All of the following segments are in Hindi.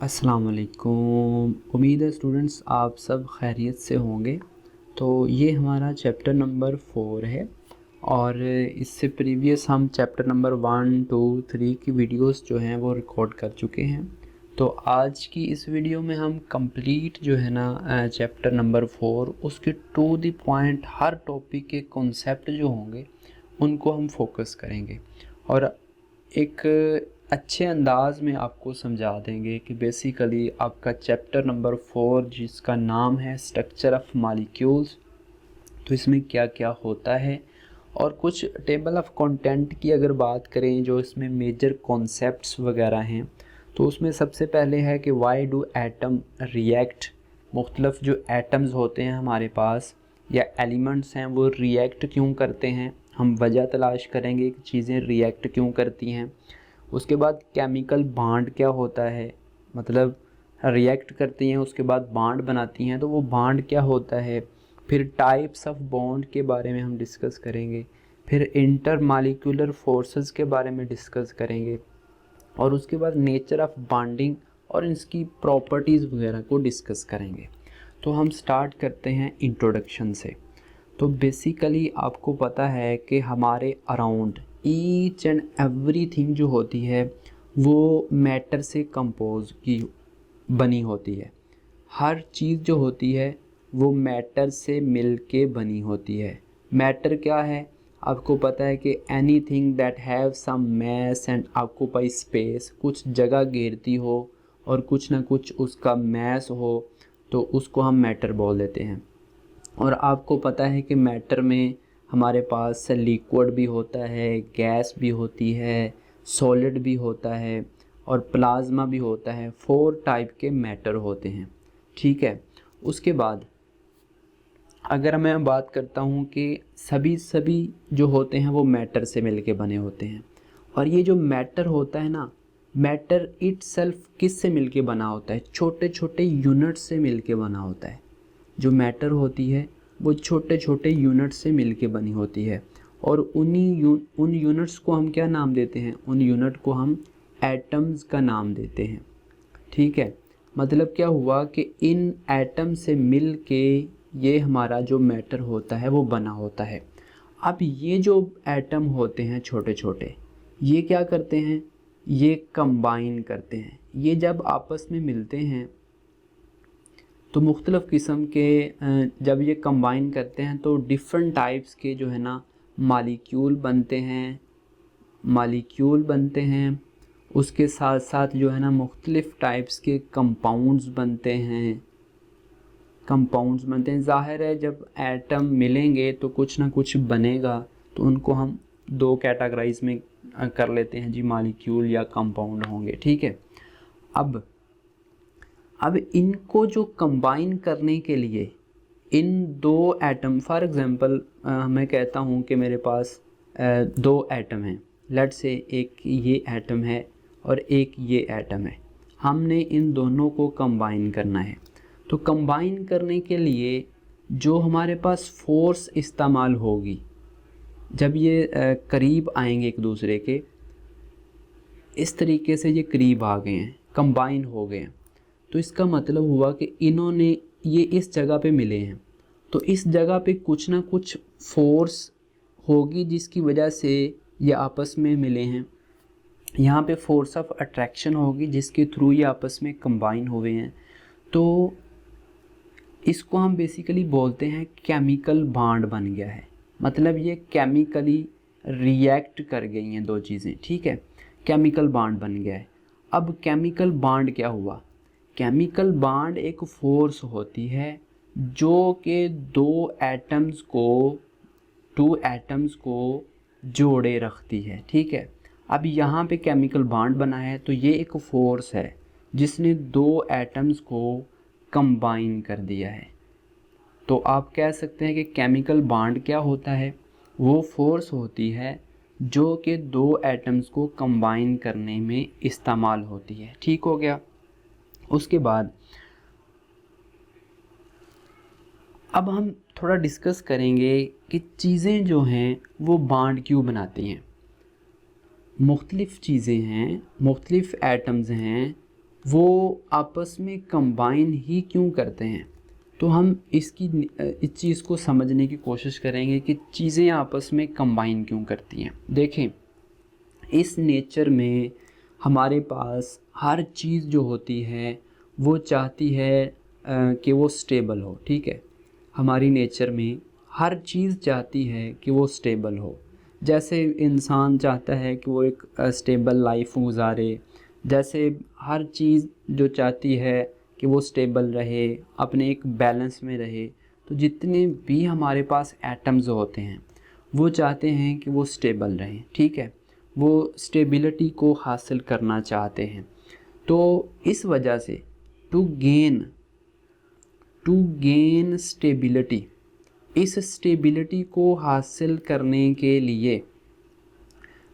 अस्सलाम वालेकुम। उम्मीद है स्टूडेंट्स आप सब खैरियत से होंगे। तो ये हमारा चैप्टर नंबर 4 है और इससे प्रीवियस हम चैप्टर नंबर 1, 2, 3 की वीडियोस जो हैं वो रिकॉर्ड कर चुके हैं। तो आज की इस वीडियो में हम कंप्लीट जो है ना चैप्टर नंबर 4 उसके टू द पॉइंट हर टॉपिक के कॉन्सेप्ट जो होंगे उनको हम फोकस करेंगे और एक अच्छे अंदाज में आपको समझा देंगे कि बेसिकली आपका चैप्टर नंबर 4 जिसका नाम है स्ट्रक्चर ऑफ मॉलिक्यूल्स, तो इसमें क्या क्या होता है और कुछ टेबल ऑफ कंटेंट की अगर बात करें जो इसमें मेजर कॉन्सेप्ट्स वगैरह हैं, तो उसमें सबसे पहले है कि वाई डू एटम रिएक्ट। मुख्तलिफ जो एटम्स होते हैं हमारे पास या एलिमेंट्स हैं वो रिएक्ट क्यों करते हैं, हम वजह तलाश करेंगे कि चीज़ें रिएक्ट क्यों करती हैं। उसके बाद केमिकल बॉन्ड क्या होता है, मतलब रिएक्ट करती हैं उसके बाद बॉन्ड बनाती हैं तो वो बॉन्ड क्या होता है। फिर टाइप्स ऑफ बॉन्ड के बारे में हम डिस्कस करेंगे। फिर इंटर मॉलिक्यूलर फोर्सेस के बारे में डिस्कस करेंगे और उसके बाद नेचर ऑफ बॉन्डिंग और इसकी प्रॉपर्टीज़ वगैरह को डिस्कस करेंगे। तो हम स्टार्ट करते हैं इंट्रोडक्शन से। तो बेसिकली आपको पता है कि हमारे अराउंड ईच एंड एवरीथिंग जो होती है वो मैटर से कंपोज की बनी होती है। हर चीज़ जो होती है वो मैटर से मिल के बनी होती है। मैटर क्या है, आपको पता है कि anything that have some mass and occupy space, कुछ जगह घेरती हो और कुछ ना कुछ उसका मैस हो तो उसको हम मैटर बोल देते हैं। और आपको पता है कि मैटर में हमारे पास लिक्विड भी होता है, गैस भी होती है, सॉलिड भी होता है और प्लाज्मा भी होता है। 4 टाइप के मैटर होते हैं, ठीक है। उसके बाद अगर मैं बात करता हूँ कि सभी जो होते हैं वो मैटर से मिलके बने होते हैं। और ये जो मैटर होता है ना, मैटर इटसेल्फ किस से मिलके बना होता है, छोटे छोटे यूनिट से मिलके बना होता है। जो मैटर होती है वो छोटे छोटे यूनिट से मिलके बनी होती है और उन यूनिट्स को हम क्या नाम देते हैं, उन यूनिट को हम एटम्स का नाम देते हैं, ठीक है। मतलब क्या हुआ कि इन एटम से मिल के ये हमारा जो मैटर होता है वो बना होता है। अब ये जो एटम होते हैं छोटे छोटे, ये क्या करते हैं, ये कंबाइन करते हैं। ये जब आपस में मिलते हैं तो मुख्तलिफ़ किस्म के जब ये कंबाइन करते हैं तो डिफरेंट टाइप्स के जो है ना मॉलिक्यूल बनते हैं। उसके साथ साथ जो है ना मुख्तलिफ़ टाइप्स के कंपाउंड्स बनते हैं। ज़ाहिर है जब एटम मिलेंगे तो कुछ ना कुछ बनेगा, तो उनको हम 2 कैटेगराइज में कर लेते हैं जी, मॉलिक्यूल या कंपाउंड होंगे, ठीक है। अब इनको जो कंबाइन करने के लिए इन 2 एटम, फॉर एग्जांपल मैं कहता हूँ कि मेरे पास 2 एटम हैं, लेट्स से एक ये एटम है और एक ये एटम है। हमने इन दोनों को कंबाइन करना है। तो कंबाइन करने के लिए जो हमारे पास फोर्स इस्तेमाल होगी, जब ये करीब आएंगे एक दूसरे के, इस तरीके से ये करीब आ गए हैं, कंबाइन हो गए हैं, तो इसका मतलब हुआ कि इन्होंने ये इस जगह पे मिले हैं तो इस जगह पे कुछ ना कुछ फोर्स होगी जिसकी वजह से ये आपस में मिले हैं। यहाँ पे फोर्स ऑफ अट्रैक्शन होगी जिसके थ्रू ये आपस में कंबाइन हुए हैं। तो इसको हम बेसिकली बोलते हैं केमिकल बॉन्ड बन गया है। मतलब ये केमिकली रिएक्ट कर गई हैं 2 चीज़ें, ठीक है। केमिकल बॉन्ड बन गया है। अब केमिकल बॉन्ड क्या हुआ, केमिकल बॉन्ड एक फोर्स होती है जो कि 2 एटम्स को जोड़े रखती है, ठीक है। अब यहाँ पे केमिकल बॉन्ड बना है तो ये एक फोर्स है जिसने 2 एटम्स को कंबाइन कर दिया है। तो आप कह सकते हैं कि केमिकल बॉन्ड क्या होता है, वो फोर्स होती है जो कि 2 एटम्स को कंबाइन करने में इस्तेमाल होती है, ठीक हो गया। उसके बाद अब हम थोड़ा डिस्कस करेंगे कि चीज़ें जो हैं वो बॉन्ड क्यों बनाती हैं। मुख्तलिफ़ चीज़ें हैं, मुख्तलिफ़ एटम्स हैं वो आपस में कंबाइन ही क्यों करते हैं। तो हम इस चीज़ को समझने की कोशिश करेंगे कि चीज़ें आपस में कंबाइन क्यों करती हैं। देखें, इस नेचर में हमारे पास हर चीज़ जो होती है वो चाहती है कि वो स्टेबल हो, ठीक है। हमारी नेचर में हर चीज़ चाहती है कि वो स्टेबल हो। जैसे इंसान चाहता है कि वो एक स्टेबल लाइफ गुजारे, जैसे हर चीज़ जो चाहती है कि वो स्टेबल रहे, अपने एक बैलेंस में रहे। तो जितने भी हमारे पास एटम्स होते हैं वो चाहते हैं कि वो स्टेबल रहें, ठीक है। वो स्टेबिलिटी को हासिल करना चाहते हैं। तो इस वजह से टू गेन स्टेबिलिटी, इस स्टेबिलिटी को हासिल करने के लिए,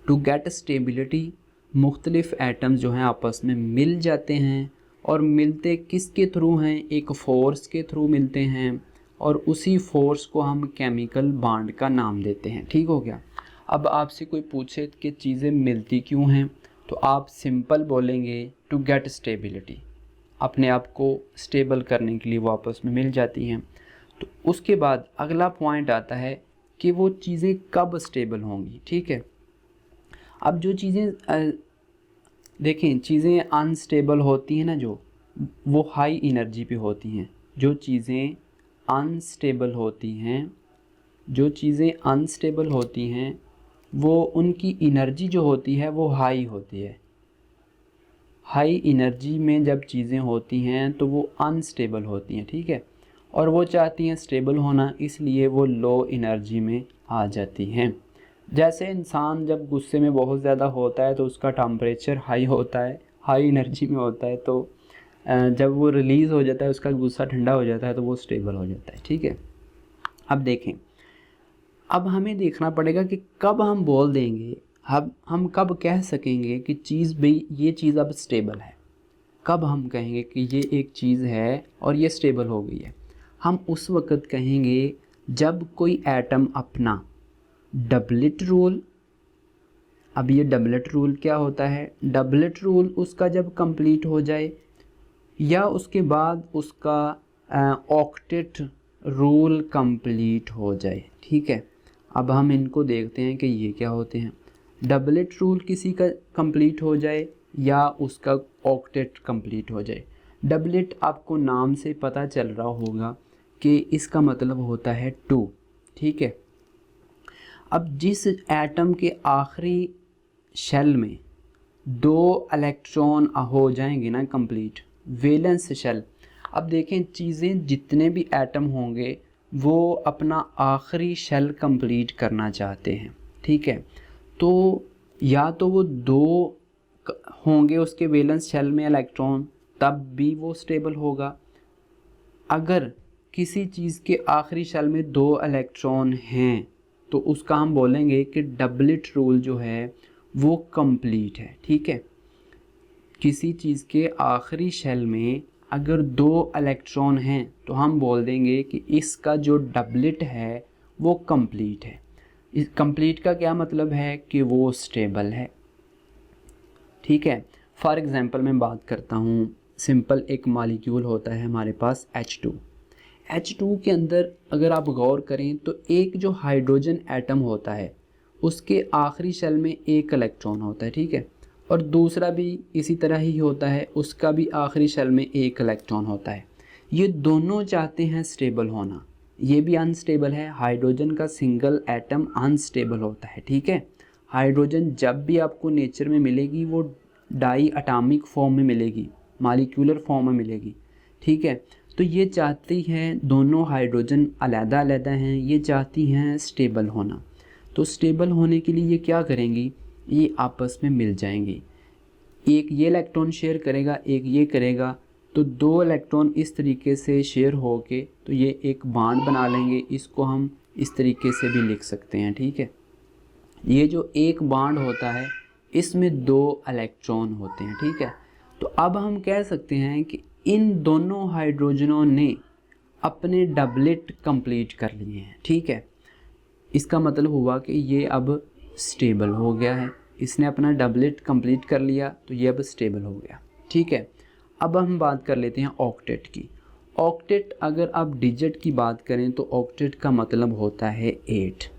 टू गेट स्टेबिलिटी, मुख्तलिफ़ एटम्स जो हैं आपस में मिल जाते हैं। और मिलते किसके थ्रू हैं, एक फ़ोर्स के थ्रू मिलते हैं, और उसी फोर्स को हम केमिकल बॉन्ड का नाम देते हैं। ठीक हो गया। अब आपसे कोई पूछे कि चीज़ें मिलती क्यों हैं, तो आप सिंपल बोलेंगे टू गेट स्टेबिलिटी, अपने आप को स्टेबल करने के लिए वो आपस में मिल जाती हैं। तो उसके बाद अगला पॉइंट आता है कि वो चीज़ें कब स्टेबल होंगी, ठीक है। अब जो चीज़ें देखें, चीज़ें अनस्टेबल होती हैं ना, जो वो हाई एनर्जी पे होती हैं। जो चीज़ें अनस्टेबल होती हैं, जो चीज़ें अनस्टेबल होती हैं, वो उनकी एनर्जी जो होती है वो हाई होती है। हाई एनर्जी में जब चीज़ें होती हैं तो वो अनस्टेबल होती हैं, ठीक है। और वो चाहती हैं स्टेबल होना, इसलिए वो लो एनर्जी में आ जाती हैं। जैसे इंसान जब गुस्से में बहुत ज़्यादा होता है तो उसका टेम्परेचर हाई होता है, हाई एनर्जी में होता है, तो जब वो रिलीज़ हो जाता है, उसका गुस्सा ठंडा हो जाता है, तो वो स्टेबल हो जाता है, ठीक है। अब देखें, अब हमें देखना पड़ेगा कि कब हम बोल देंगे, हम कब कह सकेंगे कि चीज़ भाई ये चीज़ अब स्टेबल है। कब हम कहेंगे कि ये एक चीज़ है और ये स्टेबल हो गई है। हम उस वक़्त कहेंगे जब कोई एटम अपना डबलेट रूल, अब ये डबलेट रूल क्या होता है, डबलेट रूल उसका जब कंप्लीट हो जाए, या उसके बाद उसका ऑक्टेट रूल कंप्लीट हो जाए, ठीक है। अब हम इनको देखते हैं कि ये क्या होते हैं। डबलेट रूल किसी का कंप्लीट हो जाए या उसका ऑक्टेट कंप्लीट हो जाए। डबलेट आपको नाम से पता चल रहा होगा कि इसका मतलब होता है 2, ठीक है। अब जिस एटम के आखिरी शेल में 2 इलेक्ट्रॉन हो जाएंगे ना कंप्लीट, वैलेंस शेल। अब देखें, चीज़ें जितने भी एटम होंगे वो अपना आखिरी शेल कंप्लीट करना चाहते हैं, ठीक है। तो या तो वो 2 होंगे उसके वैलेंस शेल में इलेक्ट्रॉन, तब भी वो स्टेबल होगा। अगर किसी चीज़ के आखिरी शेल में 2 इलेक्ट्रॉन हैं तो उसका हम बोलेंगे कि डबलेट रूल जो है वो कंप्लीट है, ठीक है। किसी चीज़ के आखिरी शेल में अगर 2 इलेक्ट्रॉन हैं तो हम बोल देंगे कि इसका जो डबलेट है वो कंप्लीट है। इस कंप्लीट का क्या मतलब है कि वो स्टेबल है, ठीक है। फॉर एग्ज़ाम्पल मैं बात करता हूँ, सिंपल एक मॉलिक्यूल होता है हमारे पास H2। H2 के अंदर अगर आप गौर करें तो एक जो हाइड्रोजन एटम होता है उसके आखिरी शेल में 1 इलेक्ट्रॉन होता है, ठीक है। और दूसरा भी इसी तरह ही होता है, उसका भी आखिरी शेल में 1 इलेक्ट्रॉन होता है। ये दोनों चाहते हैं स्टेबल होना, ये भी अनस्टेबल है। हाइड्रोजन का सिंगल एटम अनस्टेबल होता है, ठीक है। हाइड्रोजन जब भी आपको नेचर में मिलेगी वो डाई एटॉमिक फॉर्म में मिलेगी, मॉलिक्यूलर फॉर्म में मिलेगी, ठीक है। तो ये चाहती हैं, दोनों हाइड्रोजन अलग अलग हैं, ये चाहती हैं स्टेबल होना। तो स्टेबल होने के लिए ये क्या करेंगी, ये आपस में मिल जाएंगी। एक ये इलेक्ट्रॉन शेयर करेगा, एक ये करेगा, तो 2 इलेक्ट्रॉन इस तरीके से शेयर होके तो ये एक बॉन्ड बना लेंगे। इसको हम इस तरीके से भी लिख सकते हैं, ठीक है। ये जो एक बॉन्ड होता है इसमें 2 इलेक्ट्रॉन होते हैं, ठीक है। तो अब हम कह सकते हैं कि इन दोनों हाइड्रोजनों ने अपने डबलेट कंप्लीट कर लिए हैं, ठीक है। इसका मतलब हुआ कि ये अब स्टेबल हो गया है, इसने अपना डबलेट कंप्लीट कर लिया तो ये अब स्टेबल हो गया, ठीक है। अब हम बात कर लेते हैं ऑक्टेट की। ऑक्टेट अगर आप डिजिट की बात करें तो ऑक्टेट का मतलब होता है 8।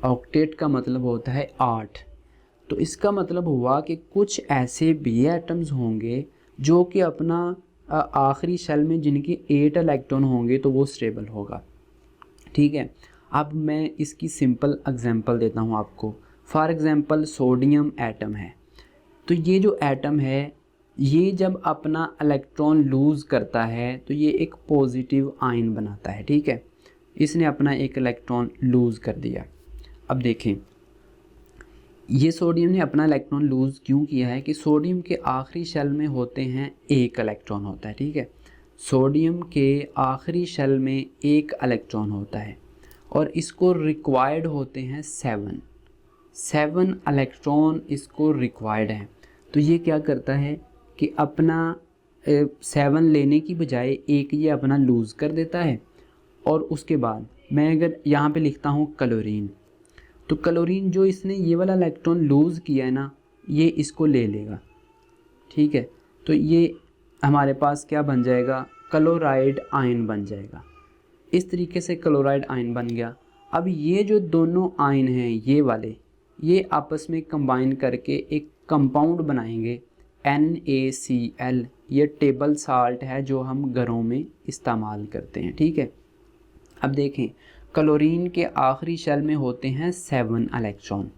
ऑक्टेट का मतलब होता है 8। तो इसका मतलब हुआ कि कुछ ऐसे भी एटम्स होंगे जो कि अपना आखिरी शेल में जिनके 8 इलेक्ट्रॉन होंगे तो वो स्टेबल होगा। ठीक है, अब मैं इसकी सिंपल एग्जांपल देता हूँ आपको। फॉर एग्जांपल सोडियम एटम है, तो ये जो एटम है ये जब अपना इलेक्ट्रॉन लूज़ करता है तो ये एक पॉजिटिव आयन बनाता है। ठीक है, इसने अपना एक इलेक्ट्रॉन लूज़ कर दिया। अब देखें, ये सोडियम ने अपना इलेक्ट्रॉन लूज़ क्यों किया है कि सोडियम के आखिरी शेल में होते हैं एक इलेक्ट्रॉन होता है। ठीक है, सोडियम के आखिरी शेल में एक इलेक्ट्रॉन होता है और इसको रिक्वायर्ड होते हैं 7 इलेक्ट्रॉन इसको रिक्वायर्ड हैं। तो ये क्या करता है कि अपना 7 लेने की बजाय एक ये अपना लूज़ कर देता है। और उसके बाद मैं अगर यहाँ पे लिखता हूँ क्लोरीन, तो क्लोरीन जो इसने ये वाला इलेक्ट्रॉन लूज़ किया है ना, ये इसको ले लेगा। ठीक है, तो ये हमारे पास क्या बन जाएगा, क्लोराइड आयन बन जाएगा। इस तरीके से क्लोराइड आयन बन गया। अब ये जो दोनों आयन हैं ये वाले, ये आपस में कंबाइन करके एक कंपाउंड बनाएंगे NaCl। ये टेबल साल्ट है जो हम घरों में इस्तेमाल करते हैं। ठीक है, अब देखें, क्लोरीन के आखिरी शेल में होते हैं 7 इलेक्ट्रॉन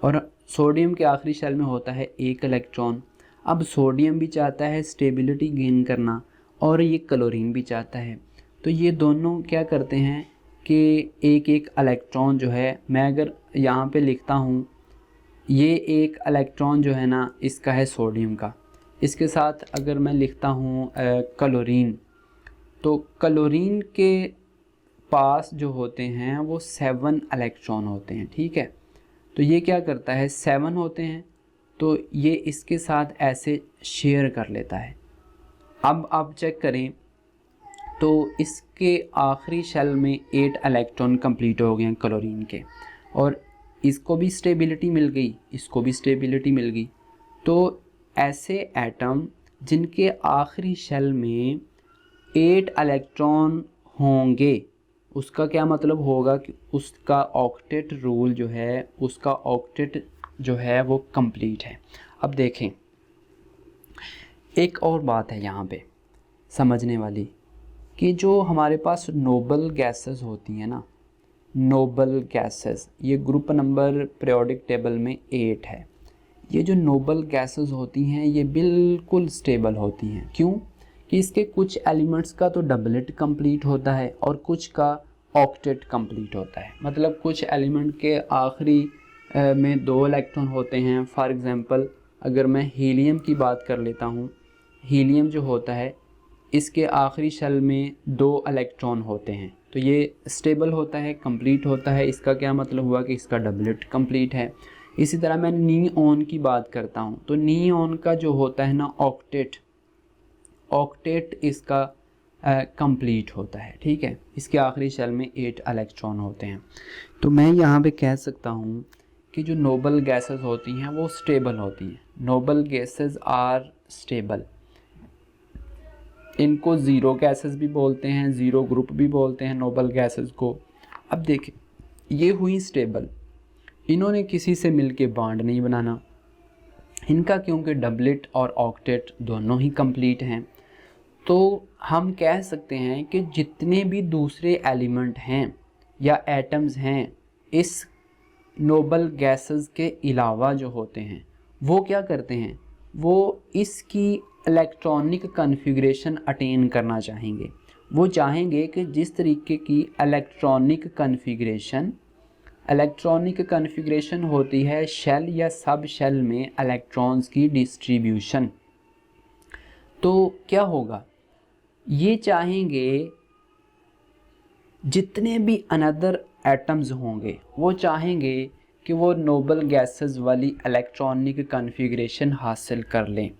और सोडियम के आखिरी शेल में होता है 1 इलेक्ट्रॉन। अब सोडियम भी चाहता है स्टेबिलिटी गेन करना और ये क्लोरीन भी चाहता है, तो ये दोनों क्या करते हैं कि एक एक इलेक्ट्रॉन जो है, मैं अगर यहाँ पे लिखता हूँ, ये एक इलेक्ट्रॉन जो है ना इसका है सोडियम का, इसके साथ अगर मैं लिखता हूँ क्लोरीन, तो क्लोरीन के पास जो होते हैं वो 7 इलेक्ट्रॉन होते हैं। ठीक है, तो ये क्या करता है, 7 होते हैं तो ये इसके साथ ऐसे शेयर कर लेता है। अब आप चेक करें तो इसके आखिरी शेल में 8 इलेक्ट्रॉन कंप्लीट हो गए हैं क्लोरीन के, और इसको भी स्टेबिलिटी मिल गई, इसको भी स्टेबिलिटी मिल गई। तो ऐसे एटम जिनके आखिरी शेल में 8 इलेक्ट्रॉन होंगे, उसका क्या मतलब होगा कि उसका ऑक्टेट रूल जो है, उसका ऑक्टेट जो है वो कंप्लीट है। अब देखें, एक और बात है यहाँ पे समझने वाली कि जो हमारे पास नोबल गैसेस होती हैं ना, नोबल गैसेस, ये ग्रुप नंबर पीरियोडिक टेबल में 8 है। ये जो नोबल गैसेस होती हैं ये बिल्कुल स्टेबल होती हैं। क्यों कि इसके कुछ एलिमेंट्स का तो डबलेट कंप्लीट होता है और कुछ का ऑक्टेट कंप्लीट होता है। मतलब कुछ एलिमेंट के आखिरी में 2 इलेक्ट्रॉन होते हैं। फॉर एग्जांपल अगर मैं हीलियम की बात कर लेता हूँ, हीलियम जो होता है इसके आखिरी शेल में 2 इलेक्ट्रॉन होते हैं, तो ये स्टेबल होता है, कंप्लीट होता है। इसका क्या मतलब हुआ कि इसका डबलेट कंप्लीट है। इसी तरह मैं नियॉन की बात करता हूँ, तो नियॉन का जो होता है ना ऑक्टेट इसका कंप्लीट होता है। ठीक है, इसके आखिरी शेल में 8 इलेक्ट्रॉन होते हैं। तो मैं यहाँ पे कह सकता हूँ कि जो नोबल गैसेस होती हैं वो स्टेबल होती हैं। Noble gases are stable. इनको ज़ीरो गैसेस भी बोलते हैं, ज़ीरो ग्रुप भी बोलते हैं नोबल गैसेस को। अब देखें, ये हुई स्टेबल, इन्होंने किसी से मिलके बॉन्ड नहीं बनाना, इनका क्योंकि डबलेट और ऑक्टेट दोनों ही कंप्लीट हैं। तो हम कह सकते हैं कि जितने भी दूसरे एलिमेंट हैं या एटम्स हैं इस नोबल गैसेस के अलावा जो होते हैं वो क्या करते हैं, वो इसकी इलेक्ट्रॉनिक कन्फिग्रेशन अटेन करना चाहेंगे। वो चाहेंगे कि जिस तरीके की इलेक्ट्रॉनिक कन्फिग्रेशन होती है शेल या सब शेल में इलेक्ट्रॉन्स की डिस्ट्रीब्यूशन, तो क्या होगा, ये चाहेंगे जितने भी अनदर एटम्स होंगे वो चाहेंगे कि वो नोबल गैसेस वाली इलेक्ट्रॉनिक कन्फिग्रेशन हासिल कर लें।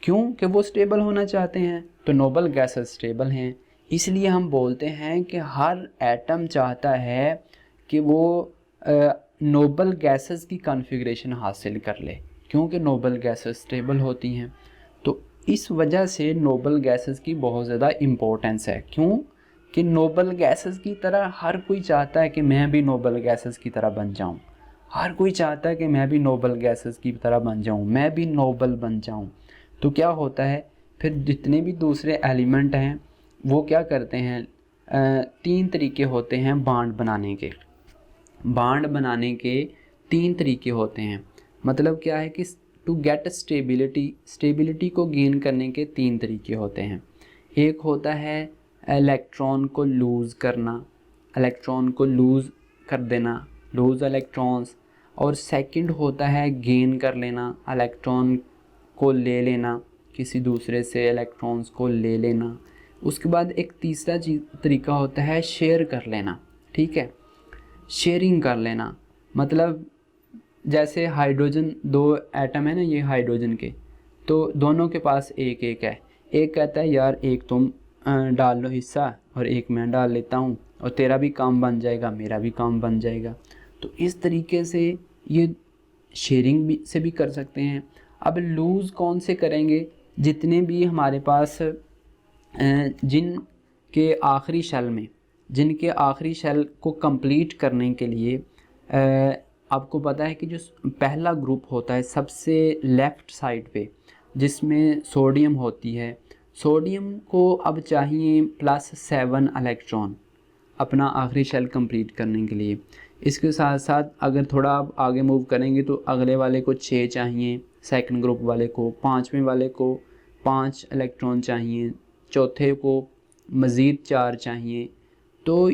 क्यों कि वो स्टेबल होना चाहते हैं, तो नोबल गैसेस स्टेबल हैं, इसलिए हम बोलते हैं कि हर एटम चाहता है कि वो नोबल गैसेस की कन्फिग्रेशन हासिल कर ले, क्योंकि नोबल गैसेस स्टेबल होती हैं। तो इस वजह से नोबल गैसेस की बहुत ज़्यादा इम्पोर्टेंस है। क्यों कि नोबल गैसेस की तरह हर कोई चाहता है कि मैं भी नोबल गैसेस की तरह बन जाऊं। हर कोई चाहता है कि मैं भी नोबल गैसेस की तरह बन जाऊं, मैं भी नोबल बन जाऊं। तो क्या होता है फिर, जितने भी दूसरे एलिमेंट हैं वो क्या करते हैं, 3 तरीके होते हैं बांड बनाने के। बांड बनाने के 3 तरीके होते हैं। मतलब क्या है कि टू गेट स्टेबिलिटी को गेन करने के 3 तरीके होते हैं। एक होता है इलेक्ट्रॉन को लूज़ करना, इलेक्ट्रॉन को लूज़ कर देना, लूज़ इलेक्ट्रॉन्स। और सेकंड होता है गेन कर लेना, इलेक्ट्रॉन को ले लेना, किसी दूसरे से इलेक्ट्रॉन्स को ले लेना। उसके बाद एक तीसरा तरीका होता है शेयर कर लेना। ठीक है, शेयरिंग कर लेना। मतलब जैसे हाइड्रोजन, 2 एटम है ना ये हाइड्रोजन के, तो दोनों के पास एक एक है। एक कहता है यार एक तुम डाल लो हिस्सा और एक मैं डाल लेता हूँ, और तेरा भी काम बन जाएगा, मेरा भी काम बन जाएगा। तो इस तरीके से ये शेयरिंग भी से भी कर सकते हैं। अब लूज़ कौन से करेंगे, जितने भी हमारे पास जिनके आखिरी शेल को कंप्लीट करने के लिए आपको पता है कि जो पहला ग्रुप होता है सबसे लेफ़्ट साइड पे, जिसमें सोडियम होती है, सोडियम को अब चाहिए +7 इलेक्ट्रॉन अपना आखिरी शेल कंप्लीट करने के लिए। इसके साथ साथ अगर थोड़ा आप आगे मूव करेंगे तो अगले वाले को 6 चाहिए, सेकंड ग्रुप वाले को, 5वें वाले को 5 इलेक्ट्रॉन चाहिए, चौथे को मज़ीद 4 चाहिए। तो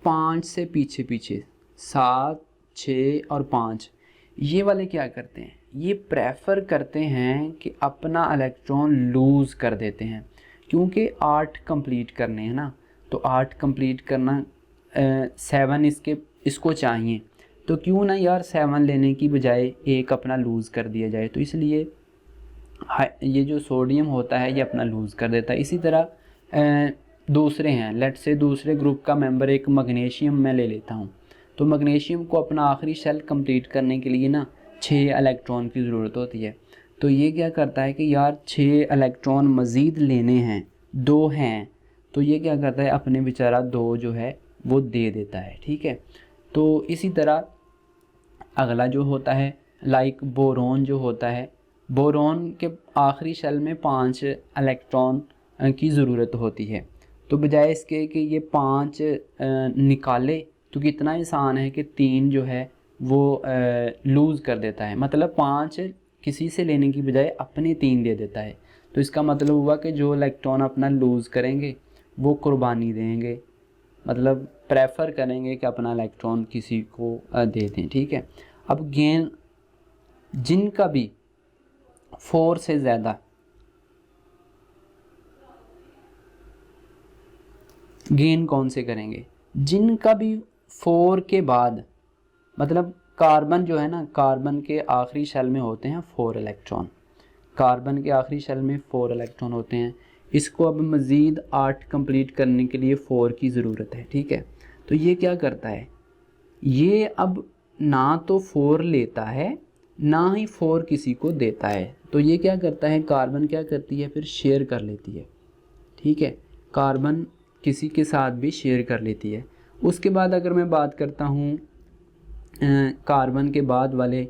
5 से पीछे पीछे 7, 6 और 5 ये वाले क्या करते हैं, ये प्रेफर करते हैं कि अपना इलेक्ट्रॉन लूज़ कर देते हैं, क्योंकि 8 कंप्लीट करने हैं ना। तो 8 कंप्लीट करना 7 इसको चाहिए, तो क्यों ना यार 7 लेने की बजाय एक अपना लूज़ कर दिया जाए। तो इसलिए ये जो सोडियम होता है ये अपना लूज़ कर देता है। इसी तरह दूसरे हैं, लेट से दूसरे ग्रुप का मेंबर एक मैग्नीशियम मैं ले लेता हूँ, तो मैग्नीशियम को अपना आखिरी शेल कंप्लीट करने के लिए ना 6 इलेक्ट्रॉन की ज़रूरत होती है। तो ये क्या करता है कि यार 6 इलेक्ट्रॉन मज़ीद लेने हैं, 2 हैं, तो ये क्या करता है अपने बेचारा 2 जो है वो दे देता है। ठीक है, तो इसी तरह अगला जो होता है लाइक बोरॉन जो होता है, बोरॉन के आखिरी शेल में 5 इलेक्ट्रॉन की ज़रूरत होती है। तो बजाय इसके कि ये 5 निकाले तो कितना आसान है कि 3 जो है वो लूज़ कर देता है। मतलब 5 किसी से लेने की बजाय अपने 3 दे देता है। तो इसका मतलब हुआ कि जो इलेक्ट्रॉन अपना लूज़ करेंगे वो कुर्बानी देंगे, मतलब प्रेफर करेंगे कि अपना इलेक्ट्रॉन किसी को दे दें। ठीक है, अब गेन जिनका भी 4 से ज़्यादा गेन कौन से करेंगे, जिनका भी 4 के बाद, मतलब कार्बन जो है ना, कार्बन के आखिरी शेल में होते हैं 4 इलेक्ट्रॉन, कार्बन के आखिरी शेल में 4 इलेक्ट्रॉन होते हैं। इसको अब मज़ीद 8 कंप्लीट करने के लिए 4 की ज़रूरत है। ठीक है, तो ये क्या करता है, ये अब ना तो 4 लेता है ना ही 4 किसी को देता है। तो ये क्या करता है, कार्बन क्या करती है फिर शेयर कर लेती है। ठीक है, कार्बन किसी के साथ भी शेयर कर लेती है। उसके बाद अगर मैं बात करता हूँ कार्बन के बाद वाले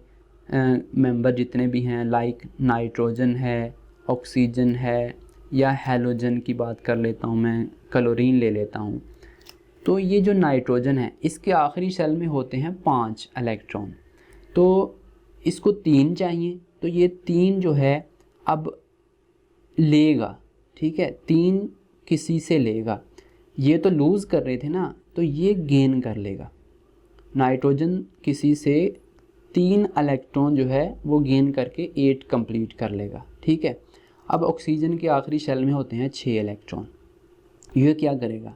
मेंबर जितने भी हैं, लाइक नाइट्रोजन है, ऑक्सीजन है, या हैलोजन की बात कर लेता हूँ मैं, क्लोरीन ले लेता हूँ। तो ये जो नाइट्रोजन है इसके आखिरी शेल में होते हैं 5 इलेक्ट्रॉन, तो इसको 3 चाहिए, तो ये 3 जो है अब लेगा। ठीक है, 3 किसी से लेगा, ये तो लूज़ कर रहे थे ना, तो ये गेन कर लेगा। नाइट्रोजन किसी से 3 इलेक्ट्रॉन जो है वो गेन करके 8 कंप्लीट कर लेगा। ठीक है, अब ऑक्सीजन के आखिरी शेल में होते हैं 6 इलेक्ट्रॉन, ये क्या करेगा,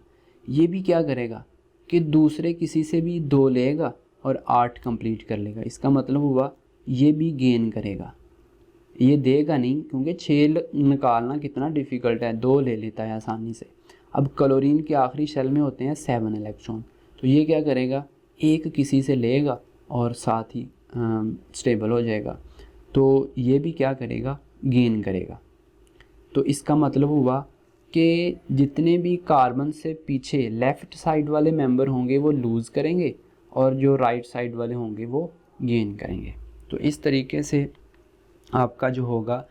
ये भी क्या करेगा कि दूसरे किसी से भी 2 लेगा और 8 कंप्लीट कर लेगा। इसका मतलब हुआ ये भी गेन करेगा, ये देगा नहीं, क्योंकि 6 निकालना कितना डिफ़िकल्ट है, 2 ले लेता है आसानी से। अब क्लोरीन के आखिरी शेल में होते हैं 7 इलेक्ट्रॉन, तो ये क्या करेगा, एक किसी से लेगा और साथ ही स्टेबल हो जाएगा, तो ये भी क्या करेगा, गेन करेगा। तो इसका मतलब हुआ कि जितने भी कार्बन से पीछे लेफ़्ट साइड वाले मेंबर होंगे वो लूज़ करेंगे और जो राइट साइड वाले होंगे वो गेन करेंगे। तो इस तरीके से आपका जो होगा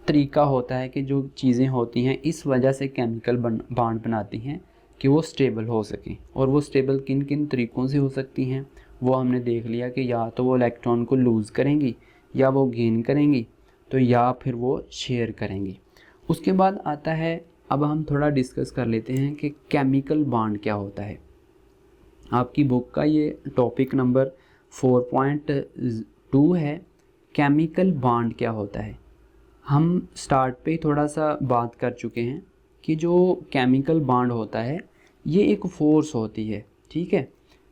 तरीका होता है कि जो चीज़ें होती हैं इस वजह से केमिकल बॉन्ड बनाती हैं कि वो स्टेबल हो सकें। और वो स्टेबल किन किन तरीक़ों से हो सकती हैं वो हमने देख लिया कि या तो वो इलेक्ट्रॉन को लूज़ करेंगी, या वो गेन करेंगी, तो या फिर वो शेयर करेंगी। उसके बाद आता है, अब हम थोड़ा डिस्कस कर लेते हैं कि केमिकल बॉन्ड क्या होता है। आपकी बुक का ये टॉपिक नंबर 4.2 है, केमिकल बॉन्ड क्या होता है। हम स्टार्ट पे थोड़ा सा बात कर चुके हैं कि जो केमिकल बॉन्ड होता है ये एक फ़ोर्स होती है, ठीक है।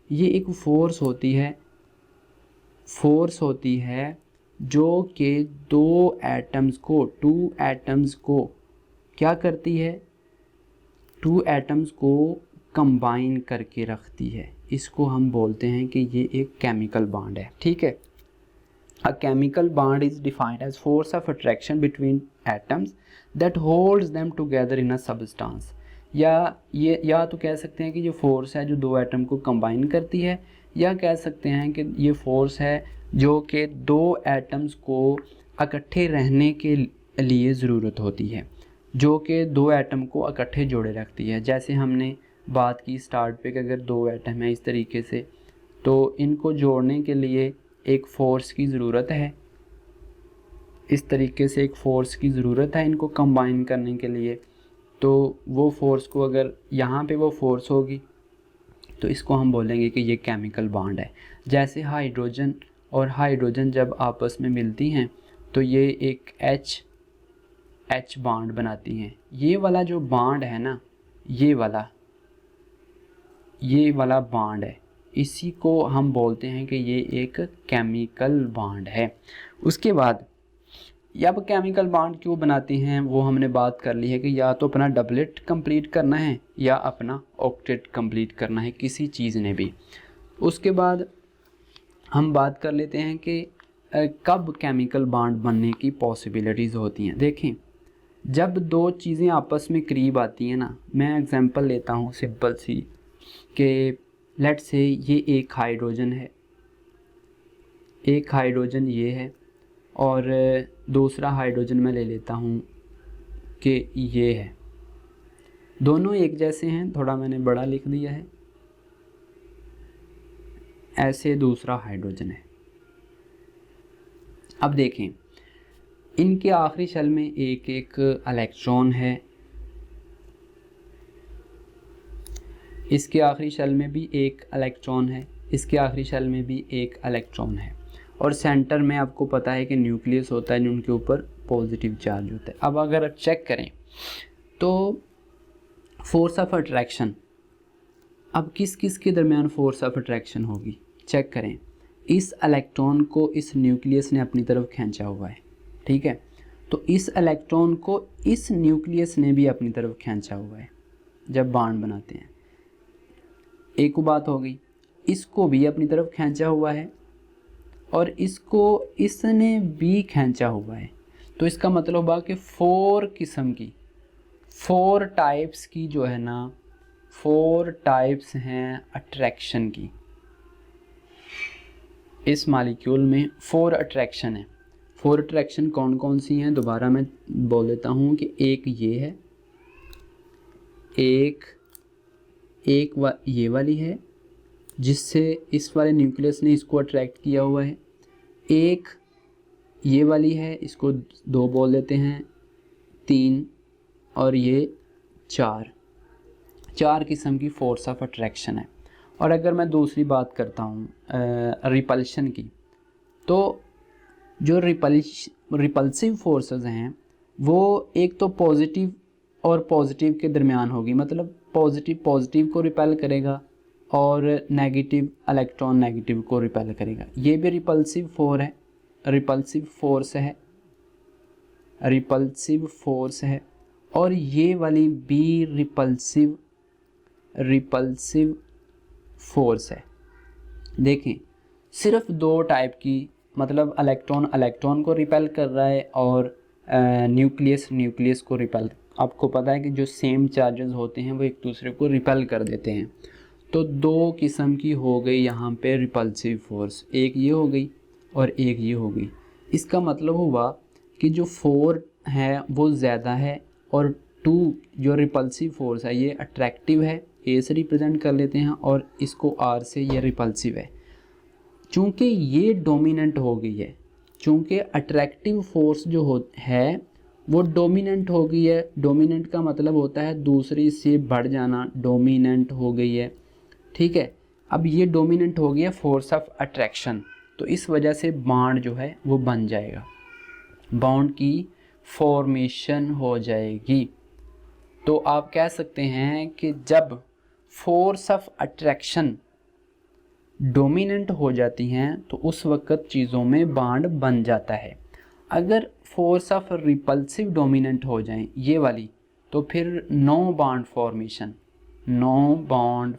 ये एक फ़ोर्स होती है जो कि टू एटम्स को क्या करती है, टू एटम्स को कंबाइन करके रखती है। इसको हम बोलते हैं कि ये एक केमिकल बॉन्ड है, ठीक है। A chemical bond is defined as force of attraction between atoms that holds them together in a substance। या तो कह सकते हैं कि ये फोर्स है जो दो एटम को कंबाइन करती है, या कह सकते हैं कि ये फोर्स है जो कि दो एटम्स को इकट्ठे रहने के लिए ज़रूरत होती है, जो कि दो एटम को इकट्ठे जोड़े रखती है। जैसे हमने बात की स्टार्ट पे कि अगर दो एटम है इस तरीके से, तो इनको जोड़ने के लिए एक फ़ोर्स की ज़रूरत है। इस तरीके से एक फ़ोर्स की ज़रूरत है इनको कंबाइन करने के लिए। तो वो फ़ोर्स को, अगर यहाँ पे वो फ़ोर्स होगी तो इसको हम बोलेंगे कि ये केमिकल बॉन्ड है। जैसे हाइड्रोजन और हाइड्रोजन जब आपस में मिलती हैं तो ये एक H बॉन्ड बनाती हैं। ये वाला जो बॉन्ड है ना, ये वाला बॉन्ड है, इसी को हम बोलते हैं कि ये एक केमिकल बॉन्ड है। उसके बाद अब केमिकल बॉन्ड क्यों बनाते हैं वो हमने बात कर ली है कि या तो अपना डबलेट कंप्लीट करना है या अपना ऑक्टेट कंप्लीट करना है किसी चीज़ ने भी। उसके बाद हम बात कर लेते हैं कि कब केमिकल बॉन्ड बनने की पॉसिबिलिटीज़ होती हैं। देखें, जब दो चीज़ें आपस में करीब आती हैं ना, मैं एग्जांपल लेता हूँ सिंपल सी कि लेट्स से ये एक हाइड्रोजन है, एक हाइड्रोजन ये है, और दूसरा हाइड्रोजन मैं ले लेता हूँ कि ये है। दोनों एक जैसे हैं, थोड़ा मैंने बड़ा लिख दिया है, ऐसे दूसरा हाइड्रोजन है। अब देखें, इनके आखिरी शेल में एक एक इलेक्ट्रॉन है, इसके आखिरी शेल में भी एक इलेक्ट्रॉन है, इसके आखिरी शेल में भी एक इलेक्ट्रॉन है, और सेंटर में आपको पता है कि न्यूक्लियस होता है, उनके ऊपर पॉजिटिव चार्ज होता है। अब अगर चेक करें तो फोर्स ऑफ अट्रैक्शन, अब किस किस के दरमियान फोर्स ऑफ अट्रैक्शन होगी, चेक करें। इस इलेक्ट्रॉन को इस न्यूक्लियस ने अपनी तरफ खींचा हुआ है, ठीक है, तो इस इलेक्ट्रॉन को इस न्यूक्लियस ने भी अपनी तरफ खींचा हुआ है जब बॉन्ड बनाते हैं। एक बात हो गई, इसको भी अपनी तरफ खींचा हुआ है और इसको इसने भी खींचा हुआ है। तो इसका मतलब हुआ कि फोर टाइप्स की जो है ना, 4 टाइप्स हैं अट्रैक्शन की। इस मॉलिक्यूल में 4 अट्रैक्शन है। 4 अट्रैक्शन कौन कौन सी हैं, दोबारा मैं बोल देता हूँ कि एक ये है, ये वाली है जिससे इस वाले न्यूक्लियस ने इसको अट्रैक्ट किया हुआ है, एक ये वाली है, इसको 2 बोल देते हैं, 3 और ये 4 किस्म की फोर्स ऑफ अट्रैक्शन है। और अगर मैं दूसरी बात करता हूँ रिपल्शन की, तो जो रिपल्सिव फोर्सेस हैं वो एक तो पॉजिटिव और पॉजिटिव के दरमियान होगी, मतलब पॉजिटिव को रिपेल करेगा और नेगेटिव इलेक्ट्रॉन नेगेटिव को रिपेल करेगा। ये भी रिपल्सिव फोर्स है और ये वाली भी रिपल्सिव फोर्स है। देखें, सिर्फ 2 टाइप की, मतलब इलेक्ट्रॉन को रिपेल कर रहा है और न्यूक्लियस को रिपेल, आपको पता है कि जो सेम चार्जेस होते हैं वो एक दूसरे को रिपेल कर देते हैं। तो दो किस्म की हो गई यहाँ पे रिपल्सिव फोर्स, एक ये हो गई और एक ये हो गई। इसका मतलब हुआ कि जो 4 है वो ज़्यादा है और 2 जो रिपल्सिव फोर्स है ये अट्रैक्टिव है, ए से रिप्रेजेंट कर लेते हैं, और इसको आर से, ये रिपल्सिव है। चूँकि ये डोमिनेंट हो गई है, चूँकि अट्रैक्टिव फोर्स जो है वो डोमिनेंट हो गई है। डोमिनेंट का मतलब होता है दूसरी से बढ़ जाना, डोमिनेंट हो गई है, ठीक है। अब ये डोमिनेंट हो गया फोर्स ऑफ अट्रैक्शन, तो इस वजह से बॉन्ड जो है वो बन जाएगा, बॉन्ड की फॉर्मेशन हो जाएगी। तो आप कह सकते हैं कि जब फोर्स ऑफ अट्रैक्शन डोमिनेंट हो जाती हैं तो उस वक़्त चीज़ों में बॉन्ड बन जाता है। अगर फोर्स ऑफ रिपल्सिव डोमिनेंट हो जाएं ये वाली, तो फिर no bond formation, no bond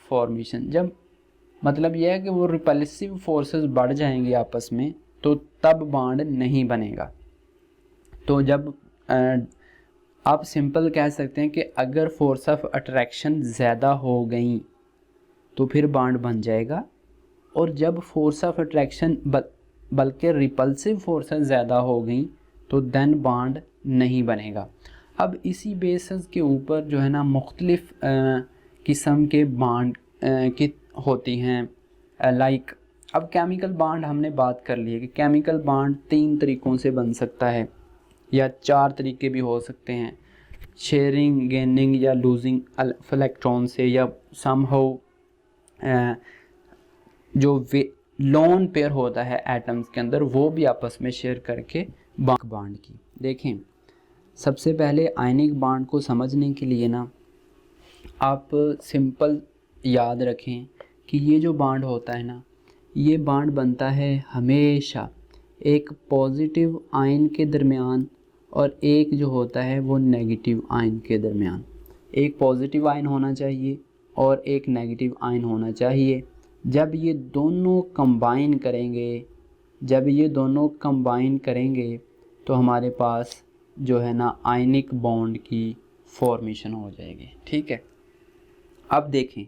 formation. जब मतलब यह है कि वो रिपल्सिव फोर्सेस बढ़ जाएंगे आपस में, तो तब बॉन्ड नहीं बनेगा। तो जब आप सिंपल कह सकते हैं कि अगर फोर्स ऑफ अट्रैक्शन ज़्यादा हो गई तो फिर बॉन्ड बन जाएगा, और जब फोर्स ऑफ अट्रैक्शन बल्कि रिपल्सिव फोर्सेस ज़्यादा हो गई तो देन बॉन्ड नहीं बनेगा। अब इसी बेसिस के ऊपर जो है ना मुख्तलिफ किस्म के बॉन्ड की होती हैं, लाइक अब केमिकल बॉन्ड हमने बात कर ली है कि केमिकल बॉन्ड 3 तरीक़ों से बन सकता है या 4 तरीके भी हो सकते हैं, शेयरिंग, गेनिंग या लूजिंग इलेक्ट्रॉन से, या समहाउ जो लोन पेयर होता है एटम्स के अंदर वो भी आपस में शेयर करके बॉन्ड की। देखें, सबसे पहले आयनिक बॉन्ड को समझने के लिए ना आप सिंपल याद रखें कि ये जो बॉन्ड होता है ना, ये बॉन्ड बनता है हमेशा एक पॉजिटिव आयन के दरमियान और एक जो होता है वो नेगेटिव आयन के दरमियान। एक पॉजिटिव आयन होना चाहिए और एक नेगेटिव आयन होना चाहिए। जब ये दोनों कंबाइन करेंगे तो हमारे पास जो है ना आयनिक बॉन्ड की फॉर्मेशन हो जाएगी, ठीक है। अब देखें,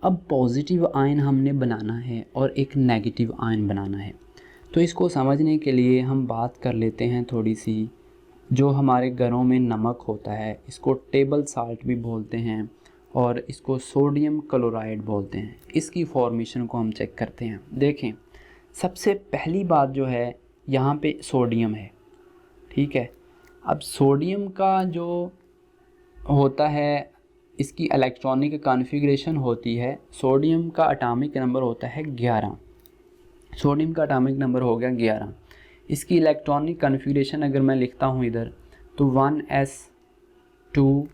अब पॉजिटिव आयन हमने बनाना है और एक नेगेटिव आयन बनाना है। तो इसको समझने के लिए हम बात कर लेते हैं थोड़ी सी, जो हमारे घरों में नमक होता है इसको टेबल साल्ट भी बोलते हैं और इसको सोडियम क्लोराइड बोलते हैं। इसकी फॉर्मेशन को हम चेक करते हैं। देखें, सबसे पहली बात जो है यहाँ पे सोडियम है, ठीक है। अब सोडियम का जो होता है, इसकी इलेक्ट्रॉनिक कॉन्फ़िगरेशन होती है, सोडियम का एटॉमिक नंबर होता है 11। सोडियम का एटॉमिक नंबर हो गया 11। इसकी इलेक्ट्रॉनिक कॉन्फ़िगरेशन अगर मैं लिखता हूँ इधर, तो 1s2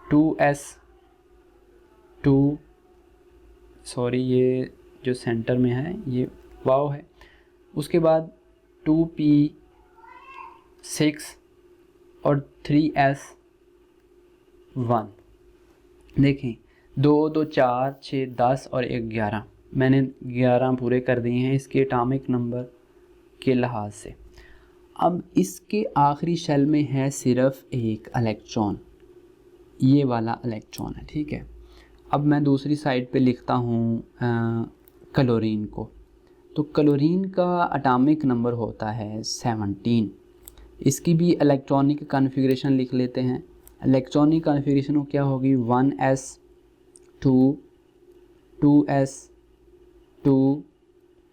2s2 सॉरी ये जो सेंटर में है ये वाव है, उसके बाद 2p6 और 3s1। देखें, 2 2 4 6 10 और 1 11, मैंने 11 पूरे कर दिए हैं इसके एटॉमिक नंबर के लिहाज से। अब इसके आखिरी शेल में है सिर्फ एक इलेक्ट्रॉन, ये वाला इलेक्ट्रॉन है, ठीक है। अब मैं दूसरी साइड पे लिखता हूँ क्लोरीन को, तो क्लोरीन का एटॉमिक नंबर होता है 17। इसकी भी इलेक्ट्रॉनिक कॉन्फ़िगरेशन लिख लेते हैं। इलेक्ट्रॉनिक कॉन्फ़िगरेशन क्या होगी, 1s2 2s2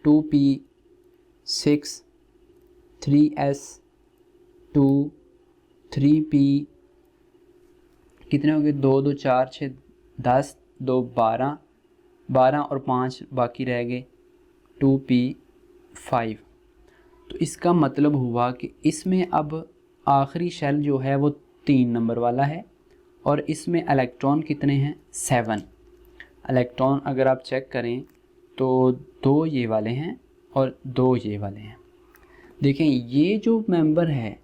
2p6 3s2 3p, कितने हो गए, 2 2 4 6 10 2 12 12 और 5 बाकी रह गए 2p5। तो इसका मतलब हुआ कि इसमें अब आखिरी शेल जो है वो 3 नंबर वाला है और इसमें इलेक्ट्रॉन कितने हैं, 7 इलेक्ट्रॉन। अगर आप चेक करें तो 2 ये वाले हैं और 2 ये वाले हैं। देखें, ये जो मेंबर है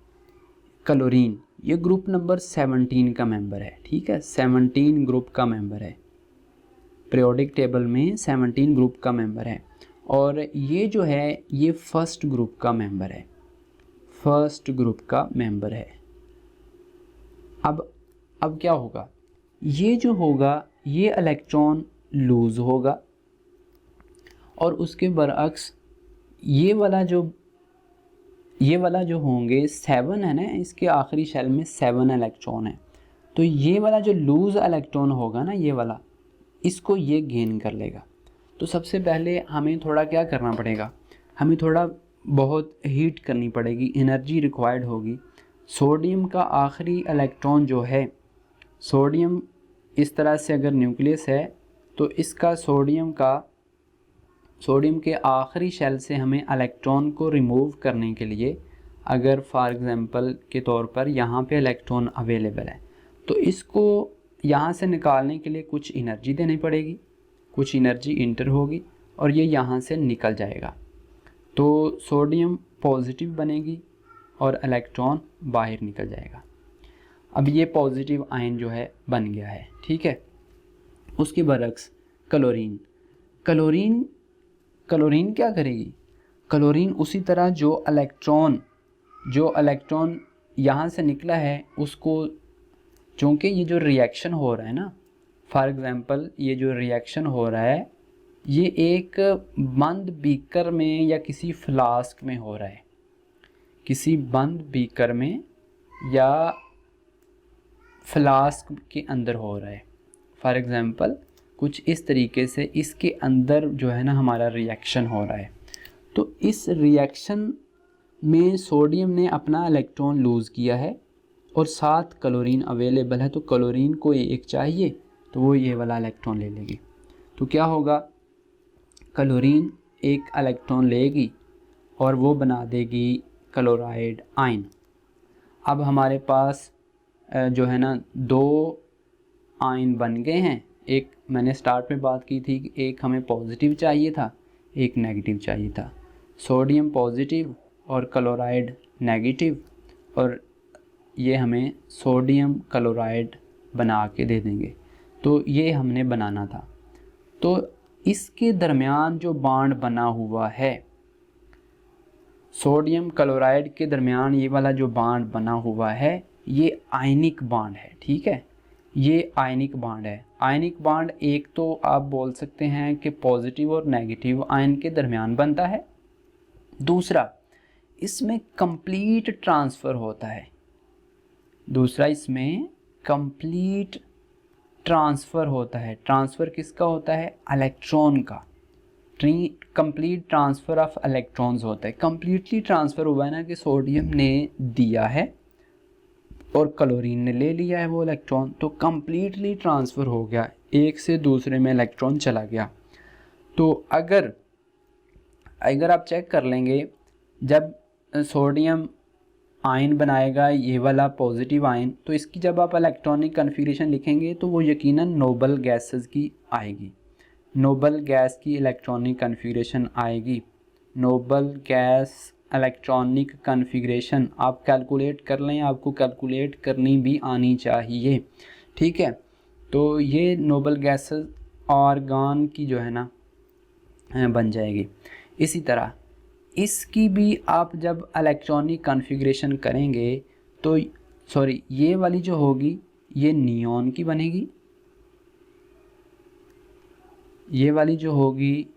क्लोरीन, ये ग्रुप नंबर 17 का मेंबर है, ठीक है। 17 ग्रुप का मेंबर है, पीरियोडिक टेबल में 17 ग्रुप का मेंबर है। और ये जो है ये फर्स्ट ग्रुप का मेंबर है, फर्स्ट ग्रुप का मेंबर है। अब क्या होगा, ये जो होगा ये इलेक्ट्रॉन लूज़ होगा और उसके बरअक्स ये वाला जो होंगे 7 है ना, इसके आखिरी शेल में 7 इलेक्ट्रॉन है, तो ये वाला जो लूज़ इलेक्ट्रॉन होगा ना ये वाला, इसको ये गेन कर लेगा। तो सबसे पहले हमें थोड़ा क्या करना पड़ेगा, हमें थोड़ा बहुत हीट करनी पड़ेगी, एनर्जी रिक्वायर्ड होगी। सोडियम का आखिरी इलेक्ट्रॉन जो है, सोडियम इस तरह से अगर न्यूक्लियस है तो इसका सोडियम के आखिरी शेल से हमें इलेक्ट्रॉन को रिमूव करने के लिए, अगर फॉर एग्ज़ाम्पल के तौर पर यहाँ पे इलेक्ट्रॉन अवेलेबल है तो इसको यहाँ से निकालने के लिए कुछ एनर्जी देनी पड़ेगी, कुछ एनर्जी इंटर होगी और ये यहाँ से निकल जाएगा। तो सोडियम पॉजिटिव बनेगी और इलेक्ट्रॉन बाहर निकल जाएगा। अब ये पॉजिटिव आयन जो है बन गया है, ठीक है। उसके बरक्स क्लोरीन क्या करेगी, क्लोरीन उसी तरह जो इलेक्ट्रॉन यहाँ से निकला है उसको, चूँकि ये जो रिएक्शन हो रहा है ना, फॉर एग्ज़ाम्पल ये जो रिएक्शन हो रहा है ये एक बंद बीकर में या किसी फ्लास्क में हो रहा है, किसी बंद बीकर में या फ्लास्क के अंदर हो रहा है। फॉर एग्ज़ाम्पल कुछ इस तरीके से इसके अंदर जो है ना हमारा रिएक्शन हो रहा है, तो इस रिएक्शन में सोडियम ने अपना इलेक्ट्रॉन लूज़ किया है और साथ क्लोरीन अवेलेबल है, तो क्लोरीन को एक चाहिए तो वो ये वाला इलेक्ट्रॉन ले लेगी। तो क्या होगा, क्लोरीन एक इलेक्ट्रॉन लेगी और वो बना देगी क्लोराइड आयन। अब हमारे पास जो है ना 2 आयन बन गए हैं। एक मैंने स्टार्ट में बात की थी कि एक हमें पॉजिटिव चाहिए था, एक नेगेटिव चाहिए था। सोडियम पॉजिटिव और क्लोराइड नेगेटिव, और ये हमें सोडियम क्लोराइड बना के दे देंगे। तो ये हमने बनाना था। तो इसके दरमियान जो बॉन्ड बना हुआ है, सोडियम क्लोराइड के दरमियान ये वाला जो बॉन्ड बना हुआ है ये आयनिक बॉन्ड है, ठीक है। ये आयनिक बॉन्ड है। आयनिक बॉन्ड एक तो आप बोल सकते हैं कि पॉजिटिव और नेगेटिव आयन के दरमियान बनता है। दूसरा, इसमें कंप्लीट ट्रांसफ़र होता है। ट्रांसफ़र किसका होता है, इलेक्ट्रॉन का। कंप्लीट ट्रांसफ़र ऑफ इलेक्ट्रॉन्स होता है। कंप्लीटली ट्रांसफ़र हुआ है ना कि सोडियम ने दिया है और क्लोरीन ने ले लिया है वो इलेक्ट्रॉन, तो कंप्लीटली ट्रांसफ़र हो गया, एक से दूसरे में इलेक्ट्रॉन चला गया। तो अगर आप चेक कर लेंगे, जब सोडियम आयन बनाएगा ये वाला पॉजिटिव आयन, तो इसकी जब आप इलेक्ट्रॉनिक कन्फिगरेशन लिखेंगे तो वो यकीनन नोबल गैसेस की आएगी। नोबल गैस की इलेक्ट्रॉनिक कन्फिगरेशन आएगी। नोबल गैस इलेक्ट्रॉनिक कन्फिगरेशन आप कैलकुलेट कर लें, आपको कैलकुलेट करनी भी आनी चाहिए, ठीक है। तो ये नोबल गैसेस आर्गन की जो है ना बन जाएगी। इसी तरह इसकी भी आप जब इलेक्ट्रॉनिक कॉन्फ़िगरेशन करेंगे तो ये वाली जो होगी ये नियॉन की बनेगी, ये वाली जो होगी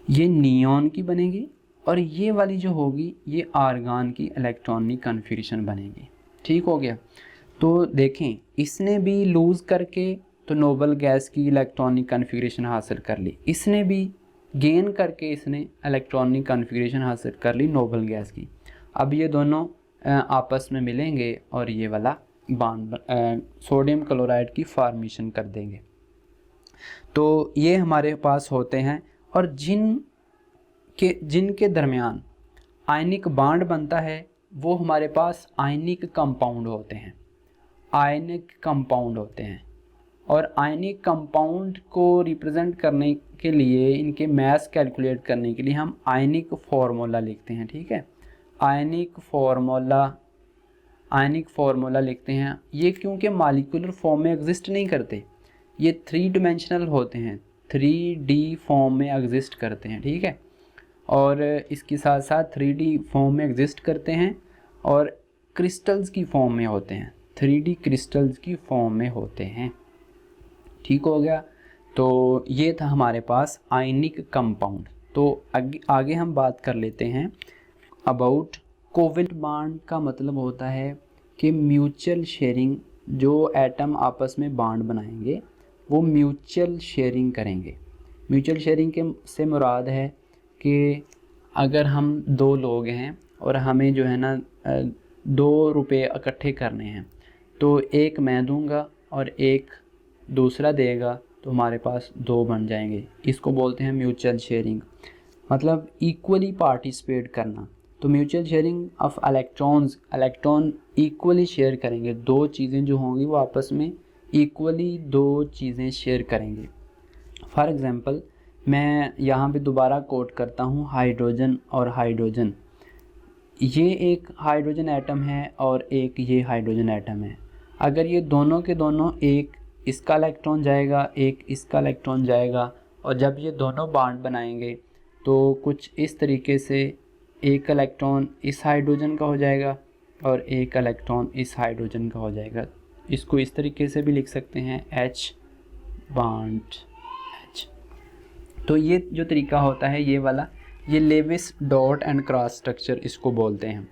ये नियॉन की बनेगी, और ये वाली जो होगी ये आर्गन की इलेक्ट्रॉनिक कॉन्फ़िगरेशन बनेगी। ठीक हो गया। तो देखें, इसने भी लूज़ करके तो नोबल गैस की इलेक्ट्रॉनिक कॉन्फ़िगरेशन हासिल कर ली, इसने भी गेन करके इसने इलेक्ट्रॉनिक कॉन्फ़िगरेशन हासिल कर ली नोबल गैस की। अब ये दोनों आपस में मिलेंगे और ये वाला बॉन्ड सोडियम क्लोराइड की फॉर्मेशन कर देंगे। तो ये हमारे पास होते हैं, और जिनके दरमियान आयनिक बॉन्ड बनता है वो हमारे पास आयनिक कंपाउंड होते हैं। आयनिक कंपाउंड होते हैं, और आयनिक कंपाउंड को रिप्रेजेंट करने के लिए, इनके मास कैलकुलेट करने के लिए हम आयनिक फार्मूला लिखते हैं। ठीक है, आयनिक फार्मूला लिखते हैं। ये क्योंकि मॉलिक्यूलर फॉर्म में एग्जिस्ट नहीं करते, ये 3 डिमेंशनल होते हैं, 3D फॉर्म में एग्जिस्ट करते हैं, ठीक है। और इसके साथ साथ 3D फॉर्म में एग्जिस्ट करते हैं और क्रिस्टल्स की फॉर्म में होते हैं, 3D क्रिस्टल्स की फॉर्म में होते हैं, ठीक हो गया। तो ये था हमारे पास आयनिक कंपाउंड। तो आगे हम बात कर लेते हैं अबाउट कोवेलेंट बॉन्ड। का मतलब होता है कि म्यूचुअल शेयरिंग, जो एटम आपस में बॉन्ड बनाएंगे वो म्यूचुअल शेयरिंग करेंगे। म्यूचुअल शेयरिंग के से मुराद है कि अगर हम 2 लोग हैं और हमें जो है ना 2 रुपये इकट्ठे करने हैं, तो एक मैं दूंगा और एक दूसरा देगा, तो हमारे पास 2 बन जाएंगे। इसको बोलते हैं म्यूचुअल शेयरिंग, मतलब इक्वली पार्टिसिपेट करना। तो mutual sharing of electron equally share करेंगे, 2 चीज़ें जो होंगी वो आपस में इक्वली 2 चीज़ें शेयर करेंगे। फॉर एग्ज़ाम्पल मैं यहाँ पे दोबारा कोट करता हूँ, हाइड्रोजन और हाइड्रोजन। ये एक हाइड्रोजन एटम है और एक ये हाइड्रोजन एटम है। अगर ये दोनों के दोनों, एक इसका इलेक्ट्रॉन जाएगा एक इसका इलेक्ट्रॉन जाएगा, और जब ये दोनों बॉन्ड बनाएंगे तो कुछ इस तरीके से एक इलेक्ट्रॉन इस हाइड्रोजन का हो जाएगा और एक इलेक्ट्रॉन इस हाइड्रोजन का हो जाएगा। इसको इस तरीके से भी लिख सकते हैं H बॉन्ड H। तो ये जो तरीका होता है ये वाला, ये Lewis dot and cross structure इसको बोलते हैं।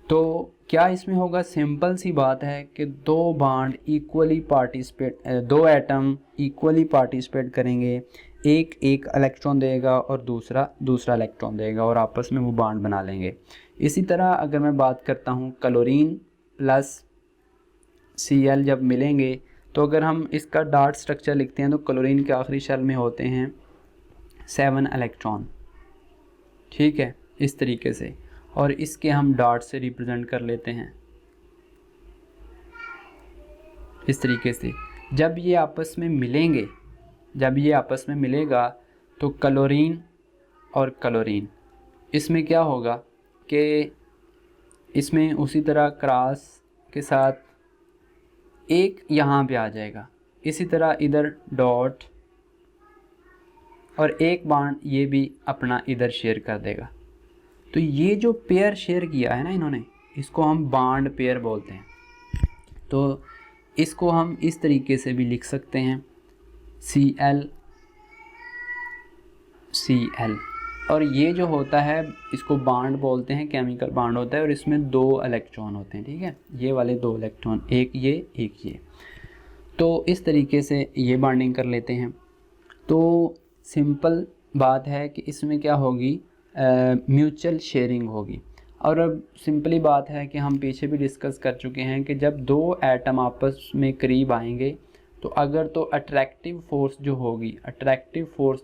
तो क्या इसमें होगा, सिंपल सी बात है कि 2 bond equally participate, 2 atom equally participate करेंगे, एक इलेक्ट्रॉन देगा और दूसरा इलेक्ट्रॉन देगा और आपस में वो बॉन्ड बना लेंगे। इसी तरह अगर मैं बात करता हूँ क्लोरीन प्लस Cl जब मिलेंगे, तो अगर हम इसका डॉट स्ट्रक्चर लिखते हैं तो क्लोरीन के आखिरी शेल में होते हैं 7 इलेक्ट्रॉन, ठीक है, इस तरीके से, और इसके हम डॉट से रिप्रेजेंट कर लेते हैं इस तरीके से। जब ये आपस में मिलेंगे, जब ये आपस में मिलेगा तो क्लोरीन और क्लोरीन, इसमें क्या होगा कि इसमें उसी तरह क्रॉस के साथ एक यहाँ पे आ जाएगा, इसी तरह इधर डॉट, और एक बॉन्ड ये भी अपना इधर शेयर कर देगा। तो ये जो पेयर शेयर किया है ना इन्होंने, इसको हम बॉन्ड पेयर बोलते हैं। तो इसको हम इस तरीके से भी लिख सकते हैं Cl Cl, और ये जो होता है इसको बॉन्ड बोलते हैं, केमिकल बॉन्ड होता है, और इसमें 2 इलेक्ट्रॉन होते हैं, ठीक है, ये वाले 2 इलेक्ट्रॉन, एक ये एक ये। तो इस तरीके से ये बॉन्डिंग कर लेते हैं। तो सिंपल बात है कि इसमें क्या होगी, म्यूचुअल शेयरिंग होगी। और अब सिंपली बात है कि हम पीछे भी डिस्कस कर चुके हैं कि जब 2 एटम आपस में करीब आएंगे तो अगर तो अट्रैक्टिव फोर्स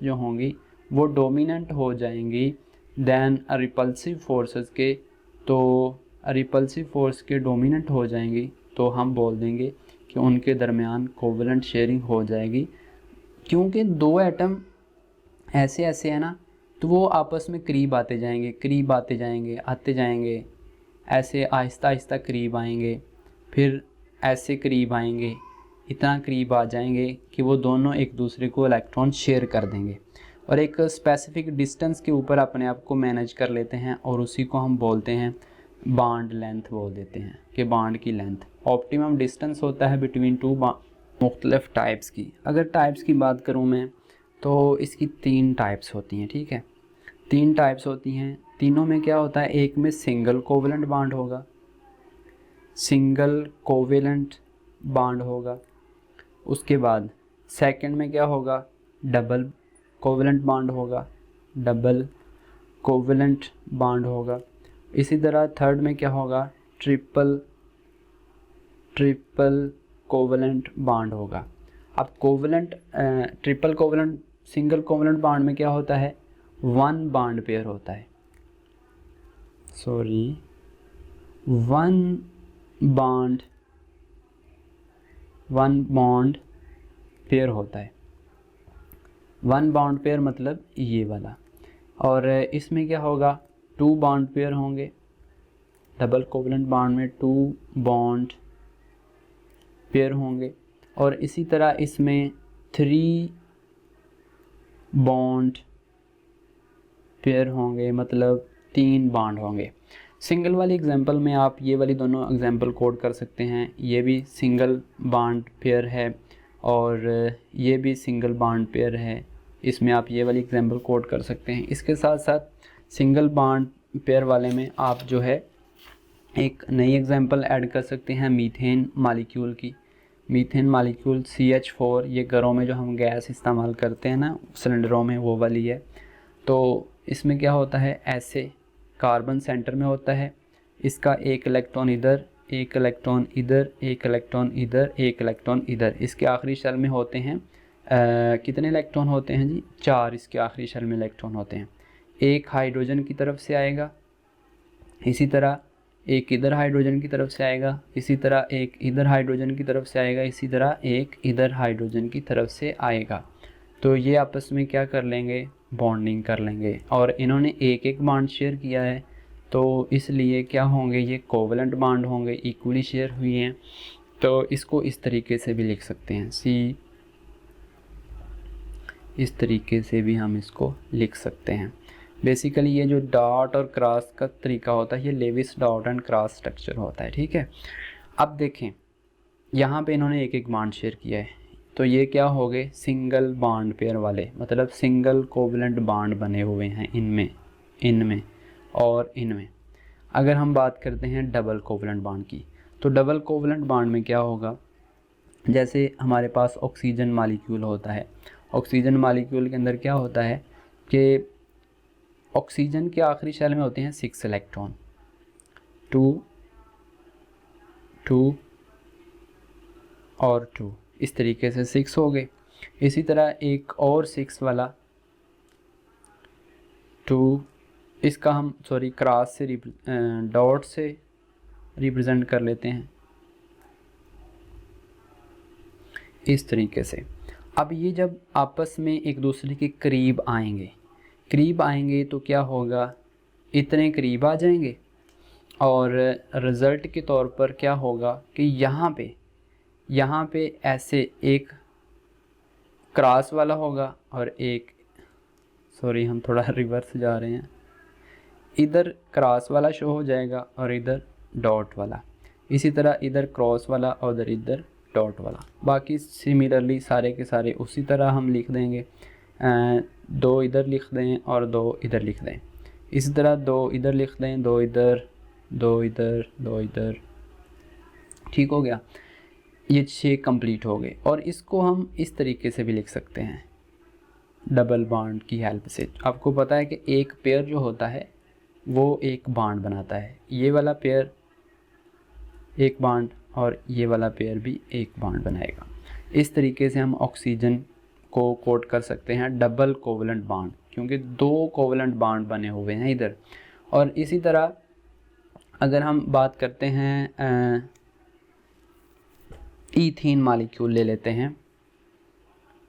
जो होंगी वो डोमिनेंट हो जाएंगी देन रिपल्सिव फोर्सेस के, तो रिपल्सिव फोर्स के डोमिनेंट हो जाएंगी, तो हम बोल देंगे कि उनके दरमियान कोवेलेंट शेयरिंग हो जाएगी। क्योंकि 2 एटम ऐसे है ना, तो वो आपस में करीब आते जाएंगे, ऐसे आहिस्ता करीब आएंगे, फिर ऐसे करीब आएंगे, इतना करीब आ जाएंगे कि वो दोनों एक दूसरे को इलेक्ट्रॉन शेयर कर देंगे और एक स्पेसिफिक डिस्टेंस के ऊपर अपने आप को मैनेज कर लेते हैं, और उसी को हम बोलते हैं बॉन्ड लेंथ बोल देते हैं कि बॉन्ड की लेंथ। ऑप्टिमम डिस्टेंस होता है बिटवीन 2 मुख्तलिफ टाइप्स की। अगर टाइप्स की बात करूँ मैं तो इसकी 3 टाइप्स होती हैं, ठीक है, 3 टाइप्स होती हैं। तीनों में क्या होता है, एक में सिंगल कोवेलेंट बॉन्ड होगा, उसके बाद सेकंड में क्या होगा, डबल कोवेलेंट बॉन्ड होगा, इसी तरह थर्ड में क्या होगा, ट्रिपल कोवेलेंट बॉन्ड होगा। अब triple covalent single covalent bond में क्या होता है, 1 बॉन्ड पेयर होता है, 1 बॉन्ड पेयर होता है। 1 बॉन्ड पेयर मतलब ये वाला। और इसमें क्या होगा, 2 बॉन्ड पेयर होंगे, डबल कोवेलेंट बॉन्ड में 2 बॉन्ड पेयर होंगे, और इसी तरह इसमें 3 बॉन्ड पेयर होंगे, मतलब 3 बॉन्ड होंगे। सिंगल वाली एग्जांपल में आप ये वाली दोनों एग्जांपल कोड कर सकते हैं। ये भी सिंगल बॉन्ड पेयर है और ये भी सिंगल बॉन्ड पेयर है, इसमें आप ये वाली एग्जांपल कोड कर सकते हैं। इसके साथ साथ सिंगल बॉन्ड पेयर वाले में आप जो है एक नई एग्जांपल ऐड कर सकते हैं मीथेन मॉलिक्यूल की। मीथेन मॉलिक्यूल CH4, ये घरों में जो हम गैस इस्तेमाल करते हैं ना सिलेंडरों में, वो वाली है। तो इसमें क्या होता है, ऐसे कार्बन सेंटर में होता है, इसका एक इलेक्ट्रॉन इधर, एक इलेक्ट्रॉन इधर, एक इलेक्ट्रॉन इधर, एक इलेक्ट्रॉन इधर। इसके आखिरी शेल में होते हैं कितने इलेक्ट्रॉन होते हैं जी? 4 इसके आखिरी शेल में इलेक्ट्रॉन होते हैं। एक हाइड्रोजन की तरफ से आएगा, इसी तरह एक इधर हाइड्रोजन की तरफ से आएगा, इसी तरह एक इधर हाइड्रोजन की तरफ से आएगा, इसी तरह एक इधर हाइड्रोजन की तरफ से आएगा। तो ये आपस में क्या कर लेंगे, बॉन्डिंग कर लेंगे। और इन्होंने एक एक बॉन्ड शेयर किया है, तो इसलिए क्या होंगे, ये कोवलेंट बॉन्ड होंगे, इक्वली शेयर हुई हैं। तो इसको इस तरीके से भी लिख सकते हैं, सी, इस तरीके से भी हम इसको लिख सकते हैं। बेसिकली ये जो डॉट और क्रॉस का तरीका होता है, ये Lewis dot and cross structure होता है, ठीक है। अब देखें यहाँ पे इन्होंने एक एक बॉन्ड शेयर किया है, तो ये क्या हो गए, सिंगल बॉन्ड पेयर वाले, मतलब सिंगल कोवलेंट बॉन्ड बने हुए हैं इनमें और इनमें। अगर हम बात करते हैं डबल कोवलेंट बॉन्ड की, तो डबल कोवलेंट बॉन्ड में क्या होगा, जैसे हमारे पास ऑक्सीजन मॉलिक्यूल होता है। ऑक्सीजन मॉलिक्यूल के अंदर क्या होता है कि ऑक्सीजन के आखिरी शेल में होते हैं 6 इलेक्ट्रॉन, 2 2 और 2, इस तरीके से 6 हो गए। इसी तरह एक और 6 वाला 2, इसका हम क्रॉस से डॉट से रिप्रेजेंट कर लेते हैं इस तरीके से। अब ये जब आपस में एक दूसरे के करीब आएंगे तो क्या होगा, इतने करीब आ जाएंगे और रिज़ल्ट के तौर पर क्या होगा कि यहाँ पे ऐसे एक क्रॉस वाला होगा और एक, हम थोड़ा रिवर्स जा रहे हैं, इधर क्रॉस वाला शो हो जाएगा और इधर डॉट वाला। इसी तरह इधर क्रॉस वाला और इधर डॉट वाला। बाकी सिमिलरली सारे के सारे उसी तरह हम लिख देंगे, 2 इधर लिख दें और 2 इधर लिख दें। इसी तरह 2 इधर लिख दें, 2 इधर, 2 इधर, 2 इधर, ठीक हो गया। ये 6 कंप्लीट हो गए। और इसको हम इस तरीके से भी लिख सकते हैं डबल बॉन्ड की हेल्प से। आपको पता है कि एक पेयर जो होता है वो एक बॉन्ड बनाता है, ये वाला पेयर एक बॉन्ड और ये वाला पेयर भी एक बॉन्ड बनाएगा। इस तरीके से हम ऑक्सीजन को कोड कर सकते हैं डबल कोवलेंट बॉन्ड, क्योंकि 2 कोवलेंट बॉन्ड बने हुए हैं इधर। और इसी तरह अगर हम बात करते हैं ईथीन मॉलिक्यूल ले लेते हैं,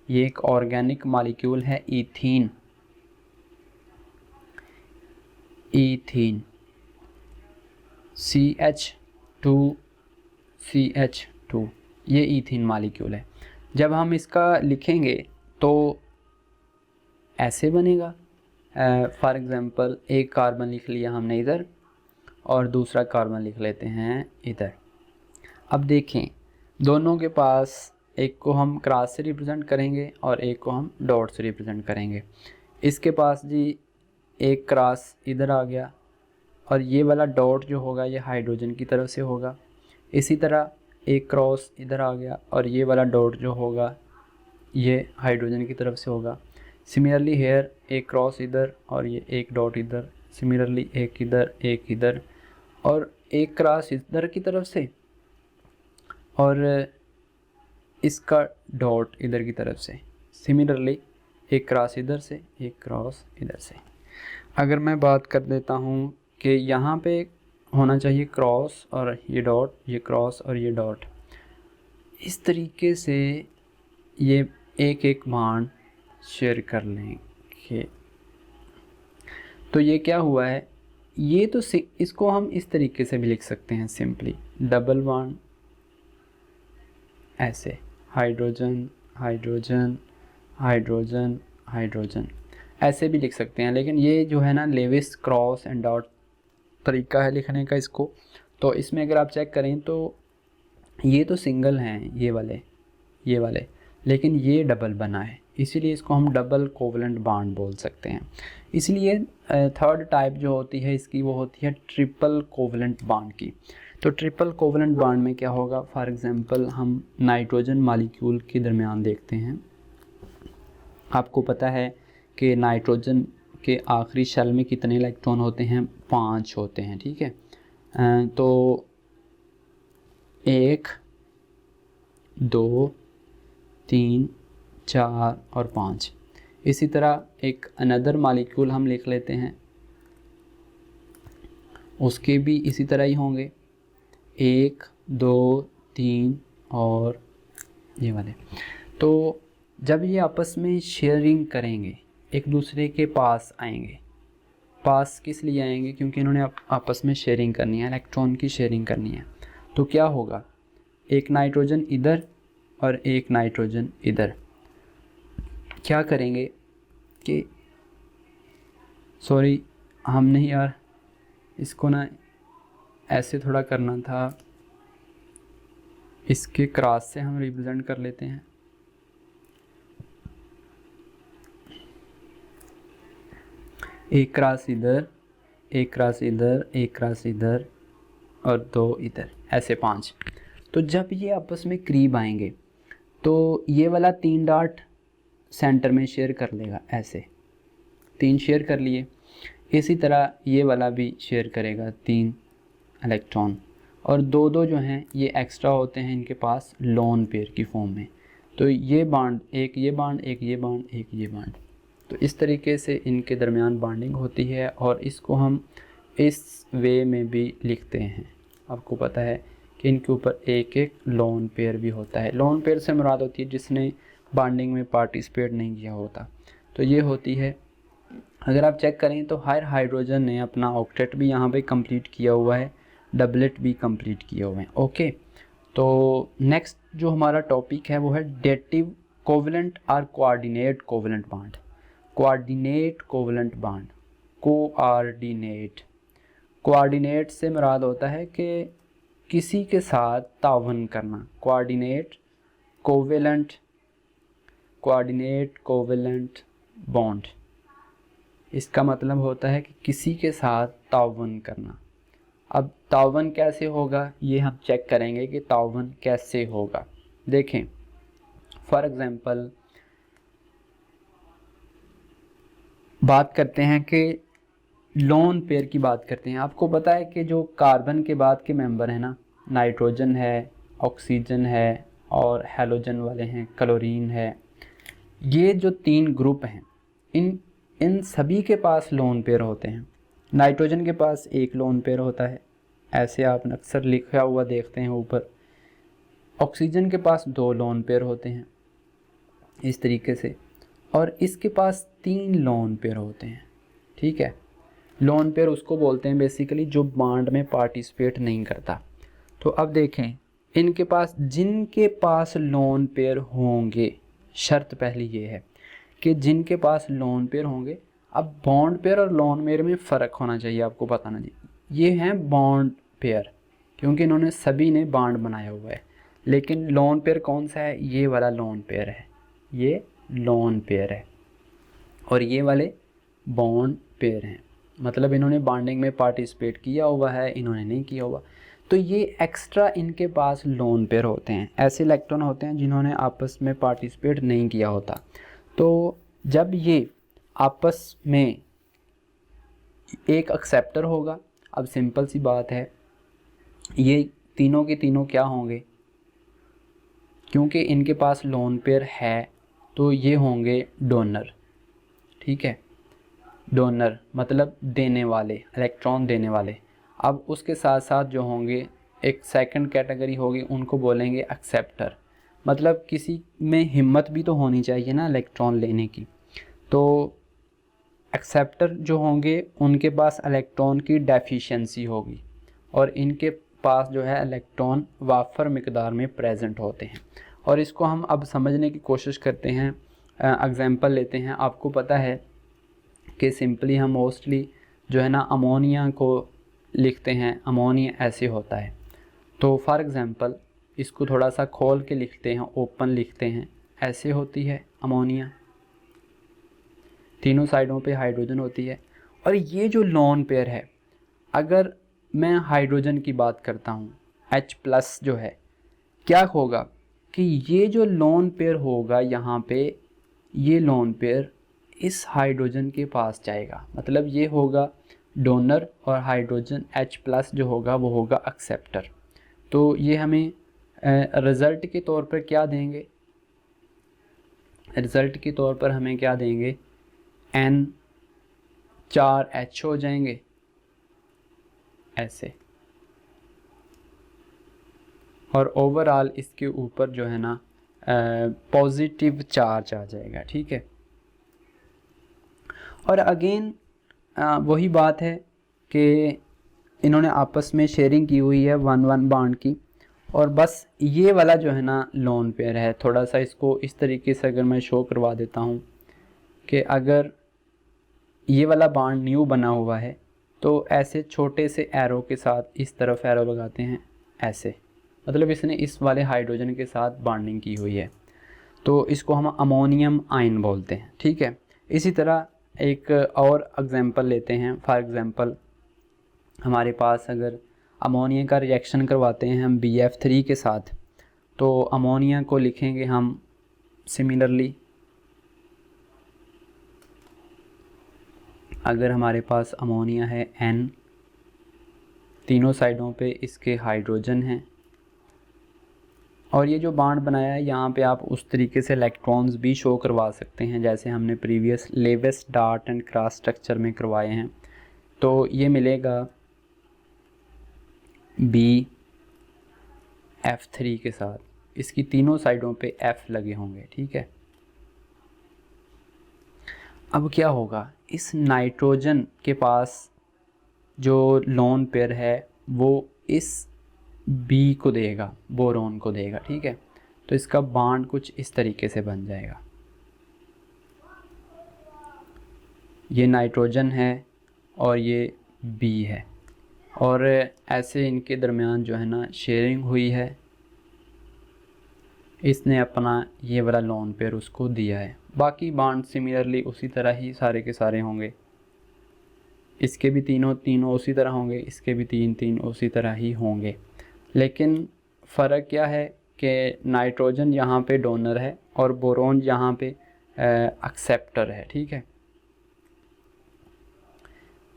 ये एक ऑर्गेनिक मॉलिक्यूल है ईथीन CH2CH2, ये ईथीन मॉलिक्यूल है। जब हम इसका लिखेंगे तो ऐसे बनेगा। फॉर एग्ज़ाम्पल एक कार्बन लिख लिया हमने इधर और दूसरा कार्बन लिख लेते हैं इधर। अब देखें दोनों के पास, एक को हम क्रॉस से रिप्रेजेंट करेंगे और एक को हम डॉट से रिप्रेजेंट करेंगे। इसके पास जी एक क्रॉस इधर आ गया और ये वाला डॉट जो होगा ये हाइड्रोजन की तरफ से होगा। इसी तरह एक क्रॉस इधर आ गया और ये वाला डॉट जो होगा ये हाइड्रोजन की तरफ से होगा। सिमिलरली हेयर एक क्रॉस इधर और ये एक डॉट इधर, सिमिलरली एक इधर और एक क्रॉस इधर की तरफ से और इसका डॉट इधर की तरफ से, सिमिलरली एक क्रॉस इधर से, एक क्रॉस इधर से। अगर मैं बात कर देता हूँ कि यहाँ पे होना चाहिए क्रॉस और ये डॉट, ये क्रॉस और ये डॉट, इस तरीके से ये एक एक बॉन्ड शेयर कर लेंगे। तो ये क्या हुआ है, ये तो इसको हम इस तरीके से भी लिख सकते हैं सिंपली, डबल बॉन्ड ऐसे, हाइड्रोजन हाइड्रोजन, हाइड्रोजन, हाइड्रोजन, ऐसे भी लिख सकते हैं। लेकिन ये जो है ना लेविस क्रॉस एंड डॉट तरीका है लिखने का इसको, तो इसमें अगर आप चेक करें तो ये तो सिंगल हैं ये वाले, लेकिन ये डबल बना है, इसीलिए इसको हम डबल कोवलेंट बॉन्ड बोल सकते हैं। इसलिए थर्ड टाइप जो होती है इसकी वो होती है ट्रिपल कोवलेंट बॉन्ड की। तो ट्रिपल कोवलेंट बॉन्ड में क्या होगा, फॉर एग्जांपल हम नाइट्रोजन मॉलिक्यूल के दरमियान देखते हैं। आपको पता है कि नाइट्रोजन के आखिरी शेल में कितने इलेक्ट्रॉन होते हैं, 5 होते हैं, ठीक है। तो 1, 2, 3, 4 और 5। इसी तरह एक अनदर मॉलिक्यूल हम लिख लेते हैं, उसके भी इसी तरह ही होंगे, 1, 2, 3 और ये वाले। तो जब ये आपस में शेयरिंग करेंगे, एक दूसरे के पास आएंगे, पास किस लिए आएंगे, क्योंकि इन्होंने आपस में शेयरिंग करनी है, इलेक्ट्रॉन की शेयरिंग करनी है। तो क्या होगा, एक नाइट्रोजन इधर और एक नाइट्रोजन इधर, क्या करेंगे कि सॉरी हम नहीं यार, इसको ना ऐसे थोड़ा करना था, इसके क्रॉस से हम रिप्रेजेंट कर लेते हैं। एक क्रॉस इधर, एक क्रॉस इधर, एक क्रॉस इधर और 2 इधर, ऐसे 5। तो जब ये आपस में करीब आएंगे तो ये वाला 3 डॉट सेंटर में शेयर कर लेगा, ऐसे 3 शेयर कर लिए। इसी तरह ये वाला भी शेयर करेगा 3 इलेक्ट्रॉन, और 2 जो हैं ये एक्स्ट्रा होते हैं इनके पास लोन पेयर की फॉर्म में। तो ये बॉन्ड, एक ये बॉन्ड, एक ये बॉन्ड, एक ये बॉन्ड, तो इस तरीके से इनके दरमियान बॉन्डिंग होती है, और इसको हम इस वे में भी लिखते हैं। आपको पता है कि इनके ऊपर एक एक लोन पेयर भी होता है। लोन पेयर से मुराद होती है जिसने बॉन्डिंग में पार्टिसिपेट नहीं किया होता। तो ये होती है, अगर आप चेक करें तो हर हाइड्रोजन ने अपना ऑक्टेट भी यहाँ पे कंप्लीट किया हुआ है, डबलेट भी कंप्लीट किए हुए हैं। ओके, तो नेक्स्ट जो हमारा टॉपिक है वो है डेटिव कोवलेंट और coordinate covalent bond. Coordinate covalent bond, coordinate से मुराद होता है कि किसी के साथ तावन करना। कोऑर्डिनेट कोवलेंट बॉन्ड, इसका मतलब होता है कि किसी के साथ तावन करना। अब तावन कैसे होगा ये हम चेक करेंगे कि तावन कैसे होगा। देखें, फॉर एग्जांपल बात करते हैं कि लोन पेयर की बात करते हैं। आपको पता है कि जो कार्बन के बाद के मेंबर हैं ना, नाइट्रोजन है, ऑक्सीजन है और हैलोजन वाले हैं, क्लोरीन है, ये जो 3 ग्रुप हैं इन सभी के पास लोन पेयर होते हैं। नाइट्रोजन के पास 1 लोन पेयर होता है, ऐसे आप अक्सर लिखा हुआ देखते हैं ऊपर। ऑक्सीजन के पास 2 लोन पेयर होते हैं इस तरीके से, और इसके पास 3 लोन पेयर होते हैं, ठीक है। लोन पेयर उसको बोलते हैं बेसिकली जो बॉन्ड में पार्टिसिपेट नहीं करता। तो अब देखें, इनके पास, जिनके पास लोन पेयर होंगे, शर्त पहली ये है कि जिनके पास लोन पेयर होंगे। अब बॉन्ड पेयर और लोन पेयर में फ़र्क होना चाहिए, आपको बताना चाहिए। ये हैं बॉन्ड पेयर क्योंकि इन्होंने सभी ने बॉन्ड बनाया हुआ है, लेकिन लोन पेयर कौन सा है, ये वाला लोन पेयर है, ये लोन पेयर है, और ये वाले बॉन्ड पेयर हैं। मतलब इन्होंने बॉन्डिंग में पार्टिसिपेट किया हुआ है, इन्होंने नहीं किया हुआ। तो ये एक्स्ट्रा इनके पास लोन पेयर होते हैं, ऐसे इलेक्ट्रॉन होते हैं जिन्होंने आपस में पार्टिसिपेट नहीं किया होता। तो जब ये आपस में एक एक्सेप्टर होगा, अब सिंपल सी बात है, ये तीनों के तीनों क्या होंगे, क्योंकि इनके पास लोन पेयर है तो ये होंगे डोनर, ठीक है। डोनर मतलब देने वाले, इलेक्ट्रॉन देने वाले। अब उसके साथ साथ जो होंगे एक सेकंड कैटेगरी होगी, उनको बोलेंगे एक्सेप्टर। मतलब किसी में हिम्मत भी तो होनी चाहिए ना इलेक्ट्रॉन लेने की। तो एक्सेप्टर जो होंगे उनके पास इलेक्ट्रॉन की डेफिशिएंसी होगी, और इनके पास जो है इलेक्ट्रॉन वाफर मिकदार में प्रेजेंट होते हैं। और इसको हम अब समझने की कोशिश करते हैं, एग्जांपल लेते हैं। आपको पता है कि सिंपली हम मोस्टली जो है ना अमोनिया को लिखते हैं, अमोनिया ऐसे होता है। तो फॉर एग्ज़ाम्पल इसको थोड़ा सा खोल के लिखते हैं, ओपन लिखते हैं, ऐसे होती है अमोनिया, तीनों साइडों पे हाइड्रोजन होती है। और ये जो लोन पेयर है, अगर मैं हाइड्रोजन की बात करता हूँ, H+ जो है, क्या होगा कि ये जो लोन पेयर होगा यहाँ पे, ये लोन पेयर इस हाइड्रोजन के पास जाएगा, मतलब ये होगा डोनर और हाइड्रोजन H+ जो होगा वो होगा एक्सेप्टर। तो ये हमें रिज़ल्ट के तौर पर क्या देंगे, रिज़ल्ट के तौर पर हमें क्या देंगे, N4H हो जाएंगे ऐसे, और ओवरऑल इसके ऊपर जो है ना पॉजिटिव चार्ज आ जाएगा, ठीक है। और अगेन वही बात है कि इन्होंने आपस में शेयरिंग की हुई है 1-1 बॉन्ड की, और बस ये वाला जो है ना लोन पेयर है। थोड़ा सा इसको इस तरीके से अगर मैं शो करवा देता हूँ कि अगर ये वाला बॉन्ड न्यू बना हुआ है तो ऐसे छोटे से एरो के साथ इस तरफ एरो लगाते हैं ऐसे, मतलब इसने इस वाले हाइड्रोजन के साथ बॉन्डिंग की हुई है, तो इसको हम अमोनियम आयन बोलते हैं, ठीक है। इसी तरह एक और एग्जांपल लेते हैं। फॉर एग्जांपल हमारे पास अगर अमोनिया का रिएक्शन करवाते हैं हम BF3 के साथ, तो अमोनिया को लिखेंगे हम सिमिलरली, अगर हमारे पास अमोनिया है N, तीनों साइडों पे इसके हाइड्रोजन हैं, और ये जो बॉन्ड बनाया है यहाँ पे आप उस तरीके से इलेक्ट्रॉन्स भी शो करवा सकते हैं जैसे हमने previous levels dart and cross structure में करवाए हैं। तो ये मिलेगा BF3 के साथ, इसकी तीनों साइडों पे F लगे होंगे, ठीक है। अब क्या होगा, इस नाइट्रोजन के पास जो लोन पेयर है वो इस B को देगा, बोरोन को देगा, ठीक है। तो इसका बॉन्ड कुछ इस तरीके से बन जाएगा, ये नाइट्रोजन है और ये B है, और ऐसे इनके दरमियान जो है ना शेयरिंग हुई है, इसने अपना ये वाला लोन पेयर उसको दिया है। बाकी बॉन्ड सिमिलरली उसी तरह ही सारे के सारे होंगे, इसके भी तीनों उसी तरह होंगे, इसके भी तीन उसी तरह ही होंगे। लेकिन फ़र्क क्या है कि नाइट्रोजन यहाँ पे डोनर है और बोरोन यहाँ पे एक्सेप्टर है, ठीक है।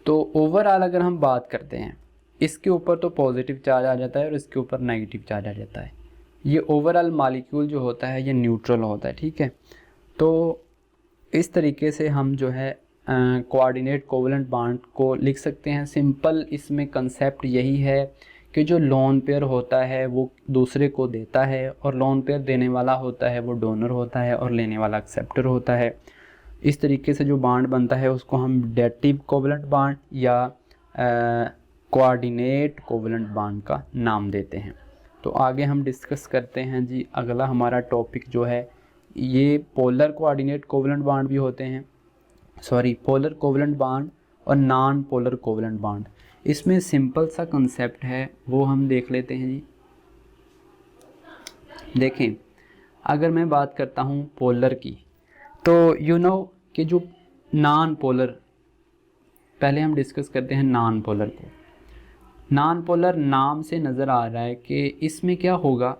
तो ओवरऑल अगर हम बात करते हैं, इसके ऊपर तो पॉजिटिव चार्ज आ जाता है और इसके ऊपर नेगेटिव चार्ज आ जाता है। ये ओवरऑल मॉलिक्यूल जो होता है ये न्यूट्रल होता है, ठीक है। तो इस तरीके से हम जो है कोऑर्डिनेट कोवलेंट बॉन्ड को लिख सकते हैं। सिंपल इसमें कंसेप्ट यही है कि जो लोन पेयर होता है वो दूसरे को देता है, और लोन पेयर देने वाला होता है वो डोनर होता है और लेने वाला एक्सेप्टर होता है। इस तरीके से जो बॉन्ड बनता है उसको हम डेटिव कोवलेंट बॉन्ड या कोऑर्डिनेट कोवलेंट बॉन्ड का नाम देते हैं। तो आगे हम डिस्कस करते हैं जी। अगला हमारा टॉपिक जो है, ये पोलर कोऑर्डिनेट कोवलेंट बॉन्ड भी होते हैं, पोलर कोवलेंट बॉन्ड और नॉन पोलर कोवलेंट बॉन्ड। इसमें सिंपल सा कंसेप्ट है वो हम देख लेते हैं जी। देखें, अगर मैं बात करता हूँ पोलर की, तो यू नो कि जो नॉन पोलर, पहले हम डिस्कस करते हैं नॉन पोलर को। नॉन पोलर नाम से नज़र आ रहा है कि इसमें क्या होगा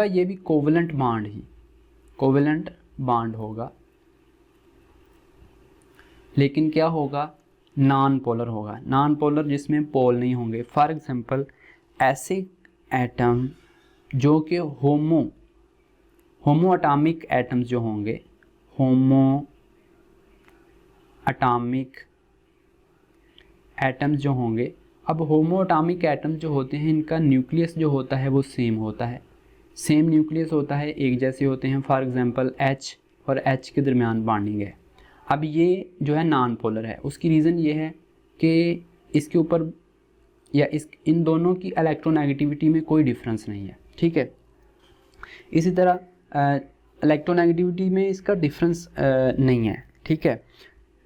ये भी कोवलेंट बॉन्ड ही, कोवलेंट बॉन्ड होगा, लेकिन क्या होगा, नॉन पोलर होगा। नॉन पोलर जिसमें पोल नहीं होंगे। फॉर एग्जांपल ऐसे एटम जो कि होमो एटॉमिक एटम्स जो होंगे, होमो एटॉमिक एटम्स जो होंगे। अब होमो एटॉमिक एटम्स जो होते हैं इनका न्यूक्लियस जो होता है वो सेम होता है, सेम न्यूक्लियस होता है, एक जैसे होते हैं। फॉर एग्जांपल H और H के दरमियान बॉन्डिंग है। अब ये जो है नॉन पोलर है, उसकी रीज़न ये है कि इसके ऊपर या इन दोनों की इलेक्ट्रोनेगेटिविटी में कोई डिफरेंस नहीं है, ठीक है। इसी तरह इलेक्ट्रोनेगेटिविटी में इसका डिफरेंस नहीं है, ठीक है।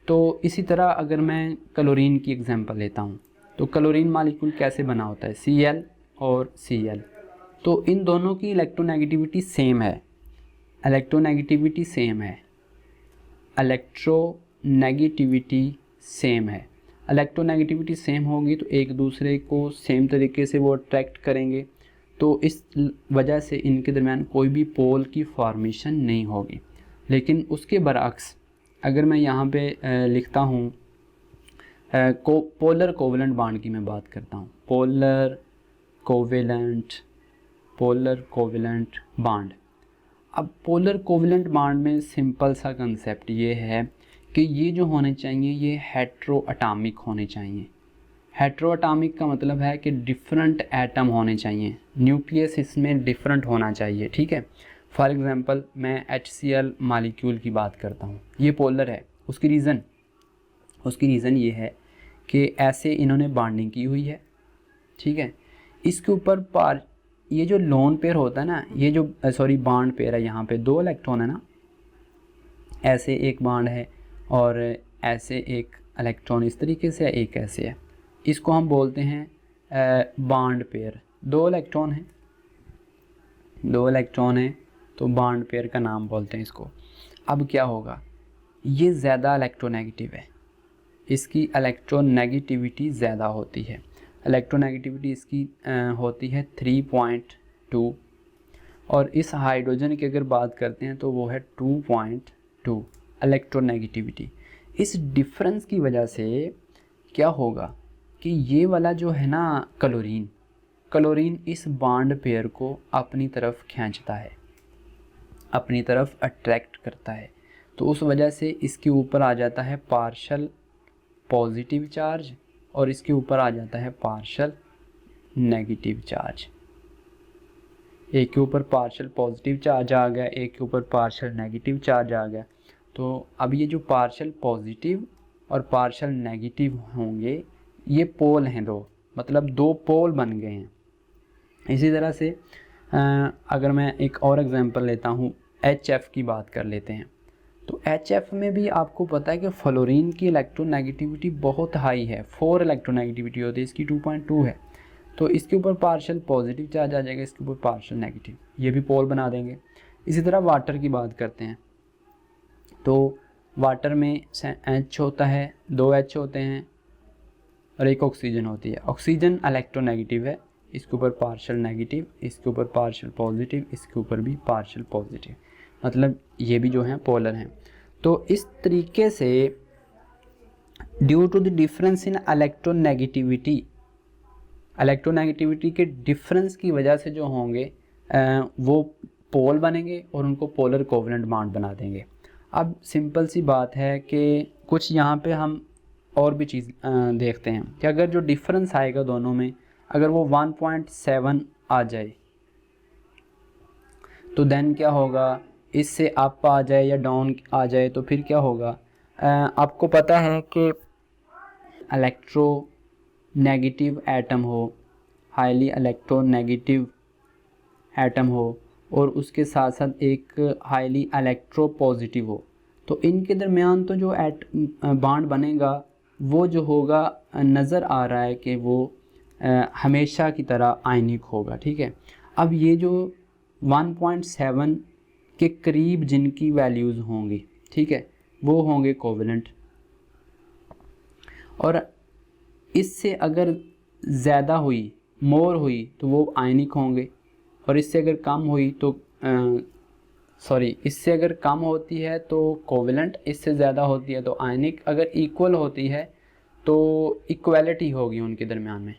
तो इसी तरह अगर मैं क्लोरीन की एग्जांपल लेता हूँ, तो क्लोरीन मॉलिक्यूल कैसे बना होता है, Cl और Cl। तो इन दोनों की इलेक्ट्रोनेगेटिविटी सेम है, इलेक्ट्रोनेगेटिविटी सेम है, इलेक्ट्रोनेगेटिविटी सेम है। इलेक्ट्रोनेगेटिविटी सेम होगी तो एक दूसरे को सेम तरीके से वो अट्रैक्ट करेंगे, तो इस वजह से इनके दरमियान कोई भी पोल की फॉर्मेशन नहीं होगी। लेकिन उसके बरअक्स अगर मैं यहाँ पे लिखता हूँ पोलर कोवेलेंट बॉन्ड की मैं बात करता हूँ, पोलर कोवेलेंट बॉन्ड। अब पोलर कोवेलेंट बॉन्ड में सिंपल सा कंसेप्ट ये है कि ये जो होने चाहिए ये हेट्रो एटॉमिक होने चाहिए। हेट्रो एटॉमिक का मतलब है कि डिफरेंट एटम होने चाहिए, न्यूक्लियस इसमें डिफरेंट होना चाहिए, ठीक है। फॉर एग्जांपल मैं HCl मॉलिक्यूल की बात करता हूँ, ये पोलर है। उसकी रीज़न ये है कि ऐसे इन्होंने बॉन्डिंग की हुई है, ठीक है। इसके ऊपर ये जो लोन पेयर होता है ना, ये जो बॉन्ड पेयर है, यहाँ पे 2 इलेक्ट्रॉन है ना, ऐसे एक बॉन्ड है और ऐसे एक इलेक्ट्रॉन इस तरीके से, एक ऐसे है। इसको हम बोलते हैं बॉन्ड पेयर। 2 इलेक्ट्रॉन हैं तो बॉन्ड पेयर का नाम बोलते हैं इसको। अब क्या होगा, ये ज़्यादा इलेक्ट्रोनेगेटिव है, इसकी इलेक्ट्रोनेगेटिविटी ज़्यादा होती है। इलेक्ट्रोनेगेटिविटी इसकी होती है 3.2 और इस हाइड्रोजन की अगर बात करते हैं तो वो है 2.2 इलेक्ट्रोनेगेटिविटी। इस डिफरेंस की वजह से क्या होगा कि ये वाला जो है ना क्लोरीन इस बॉन्ड पेयर को अपनी तरफ खींचता है, अपनी तरफ अट्रैक्ट करता है। तो उस वजह से इसके ऊपर आ जाता है पार्शल पॉजिटिव चार्ज और इसके ऊपर आ जाता है पार्शल नेगेटिव चार्ज। एक के ऊपर पार्शल पॉजिटिव चार्ज आ गया, एक के ऊपर पार्शल नेगेटिव चार्ज आ गया। तो अब ये जो पार्शल पॉजिटिव और पार्शल नेगेटिव होंगे, ये पोल हैं 2, मतलब 2 पोल बन गए हैं। इसी तरह से अगर मैं एक और एग्जांपल लेता हूँ, HF की बात कर लेते हैं। तो HF में भी आपको पता है कि फ्लोरीन की इलेक्ट्रोनेगेटिविटी बहुत हाई है, 4 इलेक्ट्रोनेगेटिविटी होती है, इसकी 2.2 है। तो इसके ऊपर पार्शल पॉजिटिव चार्ज आ जाएगा, इसके ऊपर पार्शल नेगेटिव, ये भी पोल बना देंगे। इसी तरह वाटर की बात करते हैं, तो वाटर में H होता है, 2 H होते हैं और एक ऑक्सीजन होती है। ऑक्सीजन इलेक्ट्रोनेगेटिव है, इसके ऊपर पार्शल नेगेटिव, इसके ऊपर पार्शल पॉजिटिव, इसके ऊपर भी पार्शल पॉजिटिव, मतलब ये भी जो हैं पोलर हैं। तो इस तरीके से due to the difference in electronegativity के डिफरेंस की वजह से जो होंगे वो पोल बनेंगे और उनको पोलर कोवेलेंट बॉन्ड बना देंगे। अब सिंपल सी बात है कि कुछ यहाँ पे हम और भी चीज़ देखते हैं कि अगर जो डिफरेंस आएगा दोनों में, अगर वो 1.7 आ जाए तो देन क्या होगा, इससे अप आ जाए या डाउन आ जाए तो फिर क्या होगा। आपको पता है कि इलेक्ट्रोनेगेटिव एटम हो, हाईली इलेक्ट्रोनेगेटिव एटम हो और उसके साथ साथ एक हाईली इलेक्ट्रोपॉजिटिव हो, तो इनके दरमियान तो जो बॉन्ड बनेगा वो जो होगा नज़र आ रहा है कि वो हमेशा की तरह आयनिक होगा, ठीक है। अब ये जो 1.7 के करीब जिनकी वैल्यूज़ होंगी, ठीक है, वो होंगे कोवेलेंट, और इससे अगर ज़्यादा हुई, मोर हुई तो वो आयनिक होंगे, और इससे अगर कम हुई तो इससे अगर कम होती है तो कोवेलेंट, इससे ज़्यादा होती है तो आयनिक। अगर इक्वल होती है तो इक्वलिटी होगी उनके दरमियान में,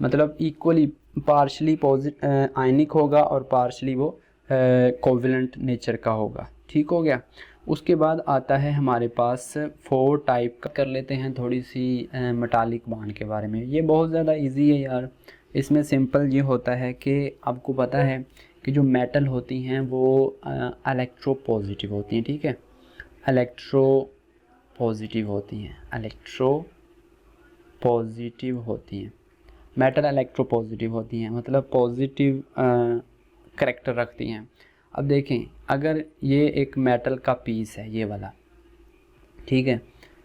मतलब इक्वली पार्शली आयनिक होगा और पार्शली वो कोवेलेंट नेचर का होगा, ठीक हो गया। उसके बाद आता है हमारे पास 4 टाइप का, कर लेते हैं थोड़ी सी मेटालिक बॉन्ड के बारे में। ये बहुत ज़्यादा इजी है यार। इसमें सिंपल ये होता है कि आपको पता है कि जो मेटल होती हैं वो इलेक्ट्रो पॉजिटिव होती हैं, ठीक है, इलेक्ट्रो पॉजिटिव होती हैं, मेटल इलेक्ट्रो पॉजिटिव होती हैं, मतलब पॉजिटिव करैक्टर रखती हैं। अब देखें, अगर ये एक मेटल का पीस है, ये वाला, ठीक है,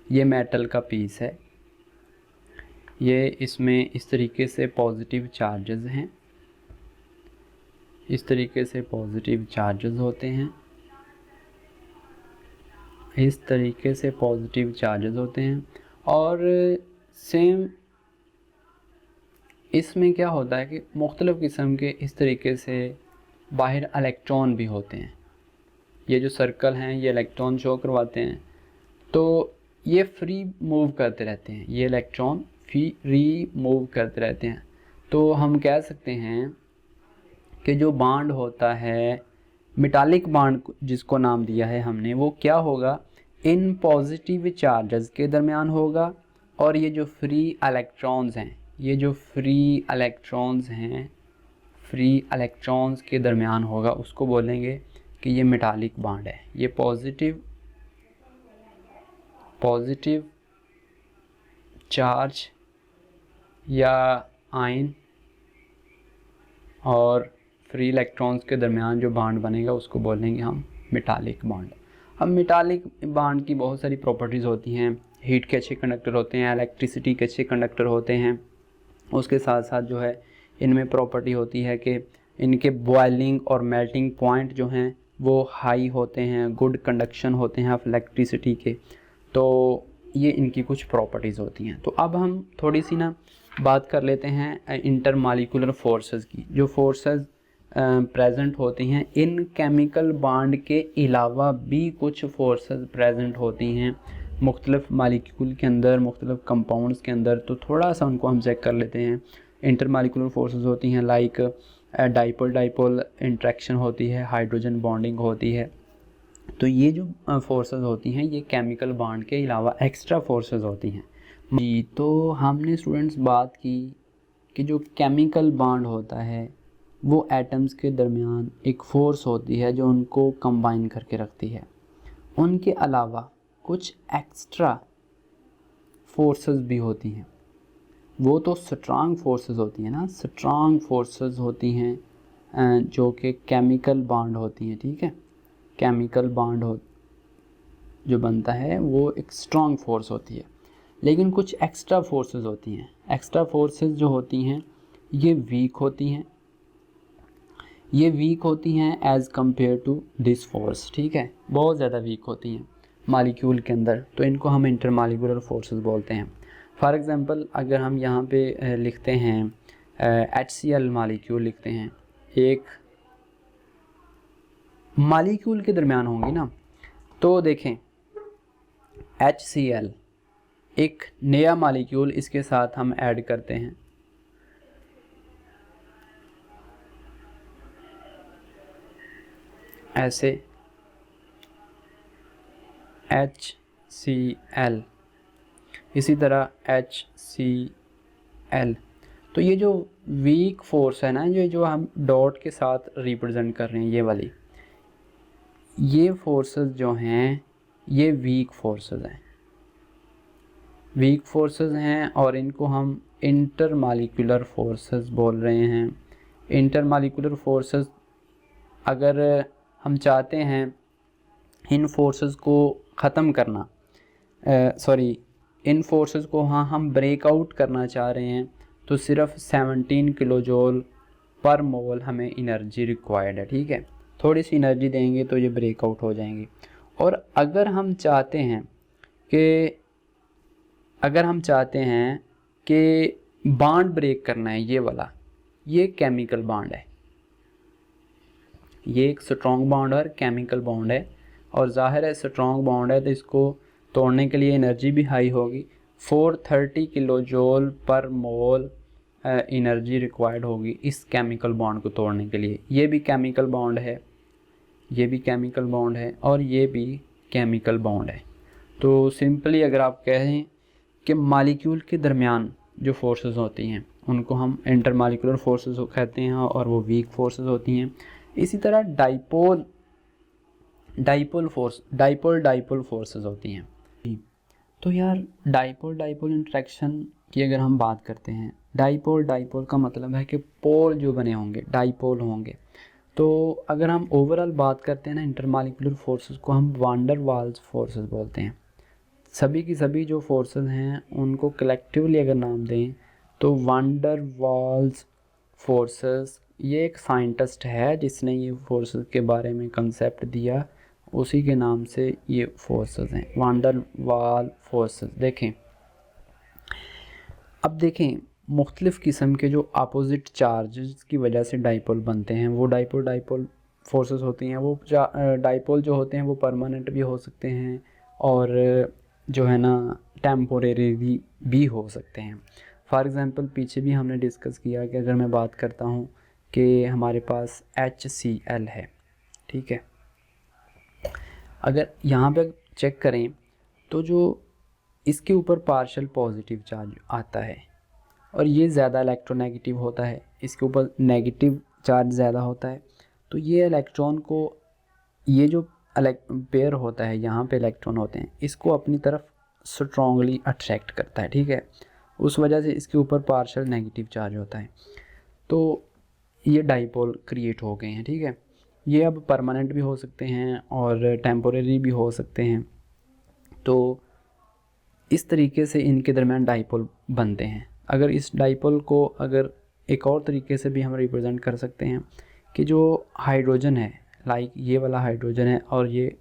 ये मेटल का पीस है, ये इसमें इस तरीके से पॉजिटिव चार्जेस हैं, इस तरीके से पॉजिटिव चार्जेस होते हैं, इस तरीके से पॉजिटिव चार्जेस होते हैं। और सेम इसमें क्या होता है कि मुख्तलिफ़ किस्म के इस तरीके से बाहर इलेक्ट्रॉन भी होते हैं। ये जो सर्कल हैं ये इलेक्ट्रॉन शो करवाते हैं, तो ये फ्री मूव करते रहते हैं, ये इलेक्ट्रॉन फ्री मूव करते रहते हैं। तो हम कह सकते हैं कि जो बॉन्ड होता है, मेटालिक बॉन्ड जिसको नाम दिया है हमने, वो क्या होगा, इन पॉजिटिव चार्जेस के दरमियान होगा, और ये जो फ्री इलेक्ट्रॉन्स हैं, ये जो फ्री इलेक्ट्रॉन्स हैं, फ्री इलेक्ट्रॉन्स के दरमियान होगा, उसको बोलेंगे कि ये मेटालिक बॉन्ड है। ये पॉजिटिव चार्ज या आयन और फ्री इलेक्ट्रॉन्स के दरमियान जो बॉन्ड बनेगा उसको बोलेंगे हम मेटालिक बॉन्ड। अब मेटालिक बॉन्ड की बहुत सारी प्रॉपर्टीज़ होती हैं। हीट के अच्छे कंडक्टर होते हैं, इलेक्ट्रिसिटी के अच्छे कंडक्टर होते हैं। उसके साथ साथ जो है इनमें प्रॉपर्टी होती है कि इनके बॉइलिंग और मेल्टिंग पॉइंट जो हैं वो हाई होते हैं, गुड कंडक्शन होते हैं ऑफ इलेक्ट्रिसिटी के। तो ये इनकी कुछ प्रॉपर्टीज़ होती हैं। तो अब हम थोड़ी सी ना बात कर लेते हैं इंटरमॉलिक्यूलर फोर्सेस की। जो फोर्सेस प्रेजेंट होती हैं इन केमिकल बॉन्ड के अलावा भी कुछ फोर्सेस प्रेजेंट होती हैं मुख्तलिफ मालिक्यूल के अंदर, मुख्तलिफ कंपाउंड्स के अंदर। तो थोड़ा सा उनको हम चेक कर लेते हैं। इंटरमॉलिक्यूलर फोर्सेस होती हैं लाइक डाइपोल इंट्रैक्शन होती है, हाइड्रोजन बॉन्डिंग होती है। तो ये जो फोर्सेस होती हैं ये केमिकल बॉन्ड के अलावा एक्स्ट्रा फोर्सेस होती हैं जी। तो हमने स्टूडेंट्स बात की कि जो केमिकल बॉन्ड होता है वो एटम्स के दरमियान एक फ़ोर्स होती है जो उनको कंबाइन करके रखती है। उनके अलावा कुछ एक्स्ट्रा फोर्सेस भी होती हैं। वो तो स्ट्रांग फोर्सेस होती हैं ना, स्ट्रांग फोर्सेस होती हैं जो कि केमिकल बॉन्ड होती हैं, ठीक है। केमिकल बॉन्ड जो बनता है वो एक स्ट्रांग फोर्स होती है। लेकिन कुछ एक्स्ट्रा फोर्सेस होती हैं। एक्स्ट्रा फोर्सेस जो होती हैं ये वीक होती हैं, ये वीक होती हैं as compared to this force, ठीक है, बहुत ज़्यादा वीक होती हैं मालिक्यूल के अंदर। तो इनको हम इंटरमॉलिक्यूलर फोर्सेस बोलते हैं। फॉर एग्ज़ाम्पल अगर हम यहाँ पे लिखते हैं HCl मालिक्यूल लिखते हैं, एक मालिक्यूल के दरमियान होंगी ना, तो देखें HCl एक नया मालिक्यूल इसके साथ हम ऐड करते हैं, ऐसे HCl, इसी तरह HCl। तो ये जो वीक फोर्स है ना, ये जो हम डॉट के साथ रिप्रेजेंट कर रहे हैं, ये वाली, ये फोर्सेस जो हैं ये वीक फोर्सेस हैं, वीक फोर्सेस हैं और इनको हम इंटरमॉलिक्यूलर फोर्सेस बोल रहे हैं। इंटरमॉलिक्यूलर फोर्सेस, अगर हम चाहते हैं इन फोर्सेस को ख़त्म करना, इन फोर्सेस को हम ब्रेकआउट करना चाह रहे हैं, तो सिर्फ 17 किलो जूल पर मोल हमें एनर्जी रिक्वायर्ड है, ठीक है। थोड़ी सी एनर्जी देंगे तो ये ब्रेकआउट हो जाएंगे। और अगर हम चाहते हैं कि बॉन्ड ब्रेक करना है, ये वाला, ये केमिकल बॉन्ड है, ये एक स्ट्रॉन्ग बॉन्ड और केमिकल बॉन्ड है। और ज़ाहिर है स्ट्रॉन्ग बॉन्ड है तो इसको तोड़ने के लिए एनर्जी भी हाई होगी। 430 किलो जूल पर मोल एनर्जी रिक्वायर्ड होगी इस केमिकल बॉन्ड को तोड़ने के लिए। ये भी केमिकल बॉन्ड है, ये भी केमिकल बॉन्ड है और ये भी केमिकल बॉन्ड है। तो सिंपली अगर आप कहें कि मालिक्यूल के दरमियान जो फोर्सेस होती हैं उनको हम इंटरमॉलिक्यूलर फोर्सेस कहते हैं और वो वीक फोर्सेस होती हैं। इसी तरह डाइपोल फोर्सेस होती हैं। तो यार डाइपोल इंट्रैक्शन की अगर हम बात करते हैं, डाइपोल का मतलब है कि पोल जो बने होंगे, डाइपोल होंगे। तो अगर हम ओवरऑल बात करते हैं ना इंटरमॉलिक्यूलर फोर्सेस को हम वान डर वाल्स फोर्सेस बोलते हैं। सभी की सभी जो फोर्सेस हैं उनको कलेक्टिवली अगर नाम दें तो वान डर वाल्स फोर्सेस, ये एक साइंटिस्ट है जिसने ये फोर्सेस के बारे में कंसेप्ट दिया, उसी के नाम से ये फोर्सेस हैं वान डर वाल फोर्सेस। देखें, अब देखें मुख्तलिफ़ किस्म के जो अपोजिट चार्जेस की वजह से डाइपोल बनते हैं वो डाइपोल फोर्सेस होती हैं। वो डाइपोल जो होते हैं वो परमानेंट भी हो सकते हैं और जो है ना टेम्पोरेरी भी हो सकते हैं। फॉर एग्ज़ाम्पल पीछे भी हमने डिस्कस किया कि अगर मैं बात करता हूँ कि हमारे पास HCl है, ठीक है, अगर यहाँ पे चेक करें तो जो इसके ऊपर पार्शियल पॉजिटिव चार्ज आता है और ये ज़्यादा इलेक्ट्रोनेगेटिव होता है, इसके ऊपर नेगेटिव चार्ज ज़्यादा होता है, तो ये इलेक्ट्रॉन को, ये जो पेयर होता है यहाँ पे इलेक्ट्रॉन होते हैं, इसको अपनी तरफ स्ट्रॉन्गली अट्रैक्ट करता है, ठीक है, उस वजह से इसके ऊपर पार्शियल नेगेटिव चार्ज होता है, तो ये डाइपोल क्रिएट हो गए हैं, ठीक है। ये अब परमानेंट भी हो सकते हैं और टेम्पोरेरी भी हो सकते हैं। तो इस तरीके से इनके दरमियान डाइपोल बनते हैं। अगर इस डाइपोल को अगर एक और तरीके से भी हम रिप्रेजेंट कर सकते हैं कि जो हाइड्रोजन है, लाइक ये वाला हाइड्रोजन है और ये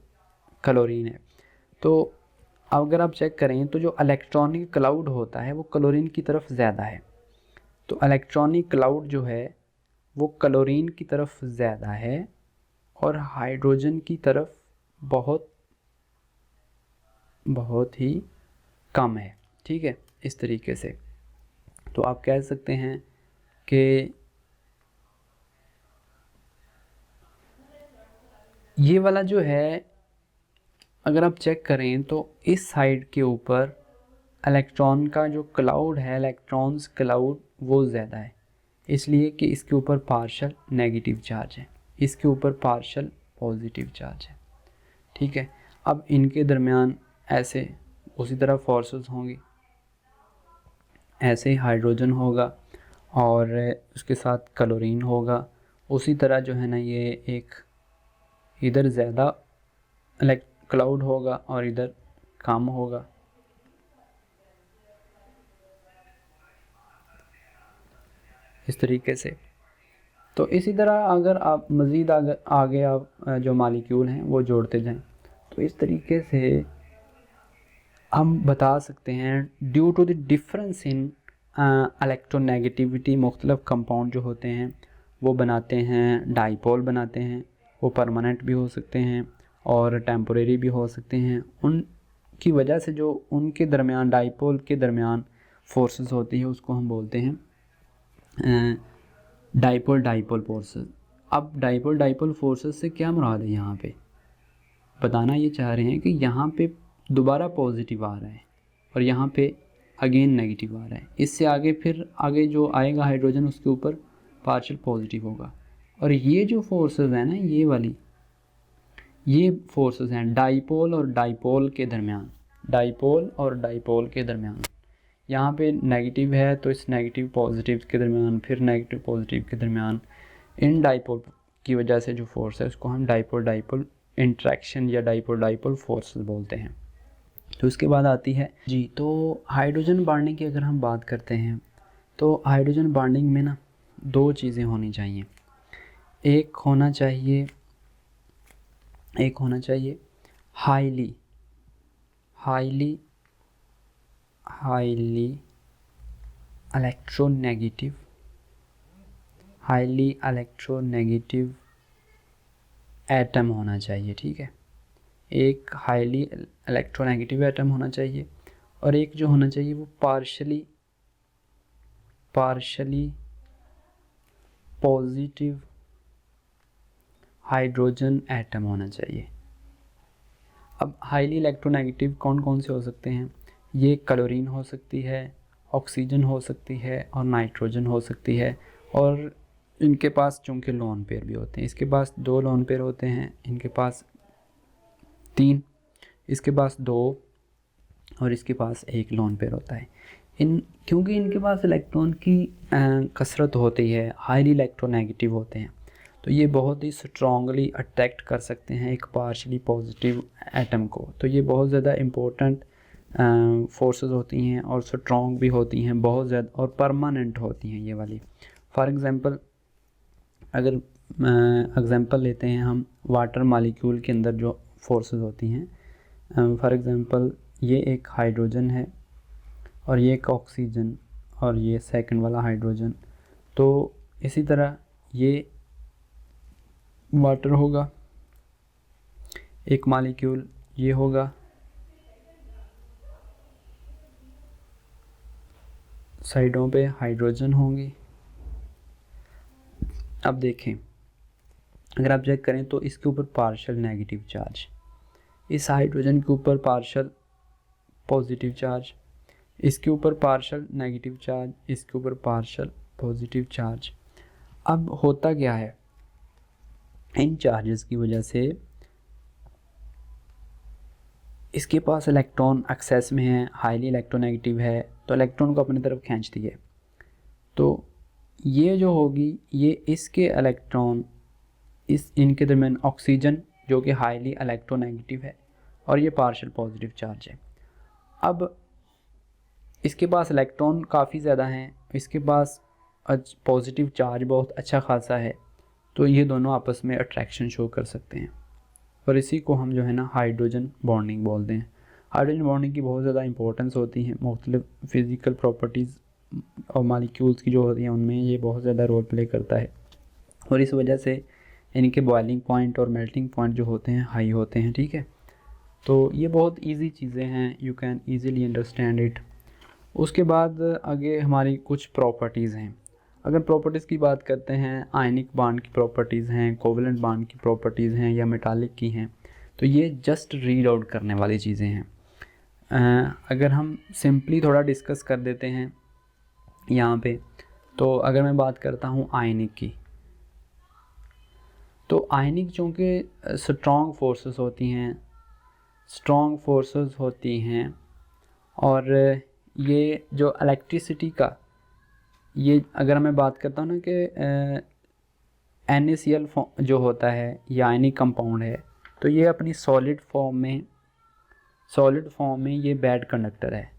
क्लोरीन है, तो अगर आप चेक करें तो जो इलेक्ट्रॉनिक क्लाउड होता है वो क्लोरीन की तरफ ज़्यादा है, तो इलेक्ट्रॉनिक क्लाउड जो है वो क्लोरीन की तरफ ज़्यादा है और हाइड्रोजन की तरफ बहुत ही कम है, ठीक है, इस तरीके से। तो आप कह सकते हैं कि ये वाला जो है अगर आप चेक करें तो इस साइड के ऊपर इलेक्ट्रॉन का जो क्लाउड है, इलेक्ट्रॉन्स क्लाउड वो ज़्यादा है, इसलिए कि इसके ऊपर पार्शियल नेगेटिव चार्ज है, इसके ऊपर पार्शियल पॉजिटिव चार्ज है, ठीक है। अब इनके दरमियान ऐसे उसी तरह फोर्सेस होंगी, ऐसे ही हाइड्रोजन होगा और उसके साथ क्लोरीन होगा, उसी तरह जो है ना ये एक इधर ज़्यादा क्लाउड होगा और इधर कम होगा, इस तरीके से। तो इसी तरह अगर आप मज़ीद आगे आप जो मालिक्यूल हैं वो जोड़ते जाएं तो इस तरीके से हम बता सकते हैं due to the difference in electronegativity मुख्तलिफ कंपाउंड जो होते हैं वो बनाते हैं डाइपोल बनाते हैं। वो परमानेंट भी हो सकते हैं और टेम्पोरेरी भी हो सकते हैं। उनकी वजह से जो उनके दरमियान डाइपोल के दरमियान फोर्सेस होती है उसको हम बोलते हैं डाइपोल फोर्सेस। अब डाइपोल फोर्सेस से क्या मुराद है, यहाँ पे बताना ये चाह रहे हैं कि यहाँ पे दोबारा पॉजिटिव आ रहा है और यहाँ पे अगेन नेगेटिव आ रहा है, इससे आगे फिर आगे जो आएगा हाइड्रोजन उसके ऊपर पार्शियल पॉजिटिव होगा। और ये जो फोर्सेस हैं ना, ये वाली ये फोर्सेस हैं डाइपोल और डाइपोल के दरमियान, डाइपोल और डाइपोल के दरमियान। यहाँ पे नेगेटिव है तो इस नेगेटिव पॉजिटिव के दरमियान, फिर नेगेटिव पॉजिटिव के दरमियान, इन डाइपोल की वजह से जो फोर्स है उसको हम डाइपोल इंट्रैक्शन या डाइपोल फोर्स बोलते हैं। तो उसके बाद आती है जी, तो हाइड्रोजन बॉन्डिंग की अगर हम बात करते हैं तो हाइड्रोजन बॉन्डिंग में ना दो चीज़ें होनी चाहिए। एक होना चाहिए हाईली इलेक्ट्रोनेगेटिव एटम होना चाहिए, ठीक है। एक हाईली इलेक्ट्रोनेगेटिव एटम होना चाहिए और एक जो होना चाहिए वो पार्शली पॉजिटिव हाइड्रोजन एटम होना चाहिए। अब हाईली इलेक्ट्रोनेगेटिव कौन कौन से हो सकते हैं? ये क्लोरीन हो सकती है, ऑक्सीजन हो सकती है और नाइट्रोजन हो सकती है। और इनके पास चूँकि लोन पेयर भी होते हैं, इसके पास 2 लोन पेयर होते हैं, इनके पास 3, इसके पास 2 और इसके पास 1 लोन पेयर होता है। क्योंकि इनके पास इलेक्ट्रॉन की कसरत होती है, हाईली इलेक्ट्रोनेगेटिव होते हैं, तो ये बहुत ही स्ट्रॉन्गली अट्रैक्ट कर सकते हैं एक पार्शली पॉजिटिव एटम को। तो ये बहुत ज़्यादा इम्पोर्टेंट फोर्सेस होती हैं और स्ट्रॉन्ग भी होती हैं बहुत ज़्यादा, और परमानेंट होती हैं ये वाली। फॉर एग्ज़ाम्पल अगर एग्ज़ाम्पल लेते हैं हम वाटर मॉलिक्यूल के अंदर जो फोर्सेस होती हैं, फॉर एग्ज़ाम्पल ये एक हाइड्रोजन है और ये एक ऑक्सीजन और ये सेकंड वाला हाइड्रोजन। तो इसी तरह ये वाटर होगा एक मॉलिक्यूल, ये होगा साइडों पे हाइड्रोजन होंगी। अब देखें अगर आप चेक करें तो इसके ऊपर पार्शियल नेगेटिव चार्ज, इस हाइड्रोजन के ऊपर पार्शियल पॉजिटिव चार्ज, इसके ऊपर पार्शियल नेगेटिव चार्ज, इसके ऊपर पार्शियल पॉजिटिव चार्ज। अब होता क्या है, इन चार्जेस की वजह से इसके पास इलेक्ट्रॉन एक्सेस में है, हाईली इलेक्ट्रोनेगेटिव है, तो इलेक्ट्रॉन को अपनी तरफ खींचती है। तो ये जो होगी ये इसके इलेक्ट्रॉन इनके दरमियान ऑक्सीजन जो कि हाईली इलेक्ट्रोनेगेटिव है और ये पार्शियल पॉजिटिव चार्ज है। अब इसके पास इलेक्ट्रॉन काफ़ी ज़्यादा हैं, इसके पास पॉजिटिव चार्ज बहुत अच्छा खासा है, तो ये दोनों आपस में अट्रैक्शन शो कर सकते हैं और इसी को हम जो है ना हाइड्रोजन बॉन्डिंग बोलते हैं। हाइड्रोजन बॉन्डिंग की बहुत ज़्यादा इंपॉर्टेंस होती है, मुख्तलिफ फ़िज़िकल प्रॉपर्टीज़ और मालिक्यूल्स की जो होती हैं उनमें ये बहुत ज़्यादा रोल प्ले करता है और इस वजह से इनके बॉइलिंग पॉइंट और मेल्टिंग पॉइंट जो होते हैं हाई होते हैं। ठीक है, तो ये बहुत ईजी चीज़ें हैं, you can easily understand it. उसके बाद आगे हमारी कुछ प्रॉपर्टीज़ हैं। अगर प्रॉपर्टीज़ की बात करते हैं, आयनिक बॉन्ड की प्रॉपर्टीज़ हैं, कोवलेंट बॉन्ड की प्रॉपर्टीज़ हैं या मेटालिक की हैं, तो ये जस्ट रीड आउट करने वाली चीज़ें हैं। अगर हम सिंपली थोड़ा डिस्कस कर देते हैं यहाँ पे, तो अगर मैं बात करता हूँ आयनिक की, तो आयनिक चूँकि स्ट्रॉन्ग फोर्सेस होती हैं और ये जो इलेक्ट्रिसिटी का, ये अगर मैं बात करता हूँ ना कि NaCl जो होता है ये आयनिक कंपाउंड है, तो ये अपनी सॉलिड फॉर्म में ये बैड कंडक्टर है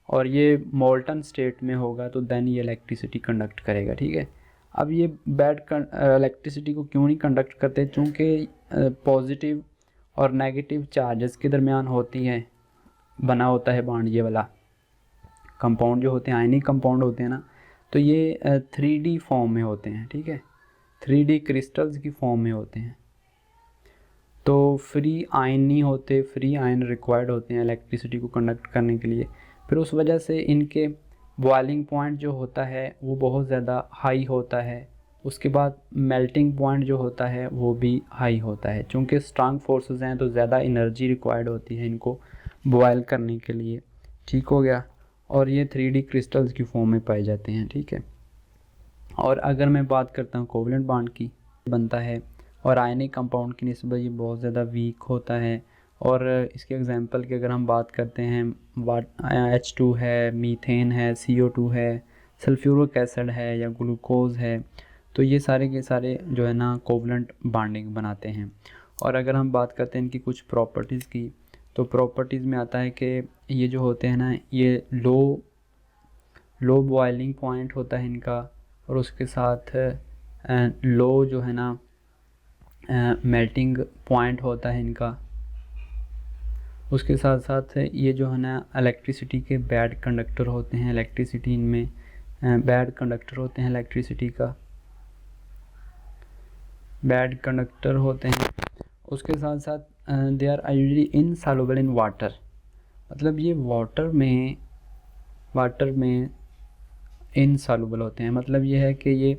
और ये मोल्टन स्टेट में होगा तो देन ये इलेक्ट्रिसिटी कंडक्ट करेगा। ठीक है, अब ये बैड इलेक्ट्रिसिटी को क्यों नहीं कंडक्ट करते, चूँकि पॉजिटिव और नेगेटिव चार्जेस के दरमियान होती है बना होता है बॉन्ड। ये वाला कंपाउंड जो होते हैं आयनिक कंपाउंड होते हैं ना, तो ये 3D फॉर्म में होते हैं। ठीक है, 3D क्रिस्टल्स की फॉर्म में होते हैं, तो फ्री आयन नहीं होते, फ्री आयन रिक्वायर्ड होते हैं इलेक्ट्रिसिटी को कंडक्ट करने के लिए। फिर उस वजह से इनके बॉइलिंग पॉइंट जो होता है वो बहुत ज़्यादा हाई होता है, उसके बाद मेल्टिंग पॉइंट जो होता है वो भी हाई होता है। चूँकि स्ट्रांग फोर्सेस हैं तो ज़्यादा एनर्जी रिक्वायर्ड होती है इनको बॉयल करने के लिए। ठीक हो गया, और ये 3D क्रिस्टल्स की फॉर्म में पाए जाते हैं। ठीक है, और अगर मैं बात करता हूँ कोवलेंट बॉन्ड की, बनता है और आयनिक कंपाउंड की निस्बत ये बहुत ज़्यादा वीक होता है। और इसके एग्जांपल की अगर हम बात करते हैं, H2 है, मीथेन है, CO2 है, सल्फ्यूरिक एसिड है या ग्लूकोज है, तो ये सारे के सारे जो है ना कोवलेंट बॉन्डिंग बनाते हैं। और अगर हम बात करते हैं इनकी कुछ प्रॉपर्टीज़ की, तो प्रॉपर्टीज़ में आता है कि ये जो होते हैं ना ये लो बॉइलिंग पॉइंट होता है इनका, और उसके साथ लो जो है ना मेल्टिंग पॉइंट होता है इनका। उसके साथ साथ ये जो है ना इलेक्ट्रिसिटी के बैड कंडक्टर होते हैं, इलेक्ट्रिसिटी इनमें बैड कंडक्टर होते हैं, इलेक्ट्रिसिटी का बैड कंडक्टर होते हैं। उसके साथ साथ they are usually insoluble in water, मतलब ये वाटर में इनसॉल्युबल होते हैं। मतलब ये है कि ये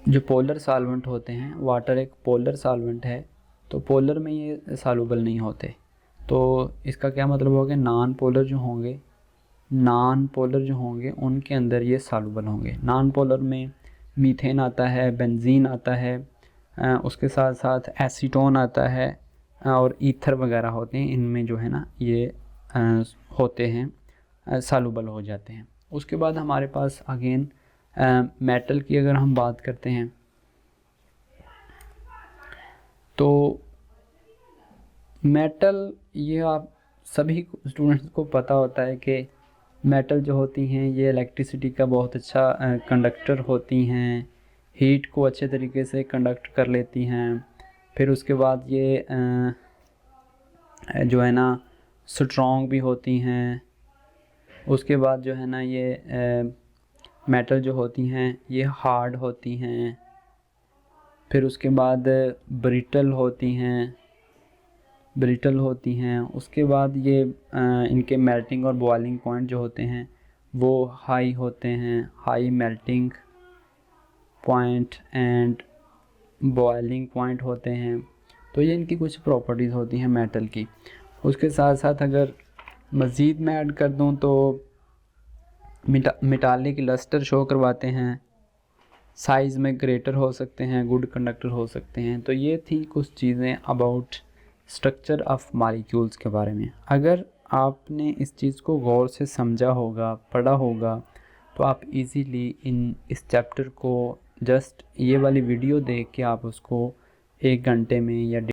जो पोलर सॉल्वेंट होते हैं, वाटर एक पोलर सॉल्वेंट है, तो पोलर में ये सॉल्युबल नहीं होते। तो इसका क्या मतलब होगा, नॉन पोलर जो होंगे उनके अंदर ये सॉल्युबल होंगे। नॉन पोलर में मीथेन आता है, बेंजीन आता है, उसके साथ साथ एसीटोन आता है और ईथर वगैरह होते हैं, इनमें जो है ना ये होते हैं सॉल्युबल हो जाते हैं। उसके बाद हमारे पास अगेन मेटल की अगर हम बात करते हैं तो मेटल, ये आप सभी स्टूडेंट्स को पता होता है कि मेटल जो होती हैं ये इलेक्ट्रिसिटी का बहुत अच्छा कंडक्टर होती हैं, हीट को अच्छे तरीके से कंडक्ट कर लेती हैं। फिर उसके बाद ये जो है ना स्ट्रॉन्ग भी होती हैं। उसके बाद जो है ना ये मेटल जो होती हैं ये हार्ड होती हैं। फिर उसके बाद ब्रिटल होती हैं। उसके बाद ये इनके मेल्टिंग और बॉइलिंग पॉइंट जो होते हैं वो हाई होते हैं, high melting point and boiling point होते हैं। तो ये इनकी कुछ प्रॉपर्टीज़ होती हैं मेटल की। उसके साथ साथ अगर मज़ीद मैं ऐड कर दूं तो मेटालिक लस्टर शो करवाते हैं, साइज़ में ग्रेटर हो सकते हैं, गुड कंडक्टर हो सकते हैं। तो ये थी कुछ चीज़ें अबाउट स्ट्रक्चर ऑफ मॉलिक्यूल्स के बारे में। अगर आपने इस चीज़ को गौर से समझा होगा, पढ़ा होगा, तो आप इजीली इस चैप्टर को जस्ट ये वाली वीडियो देख के आप उसको 1 घंटे में या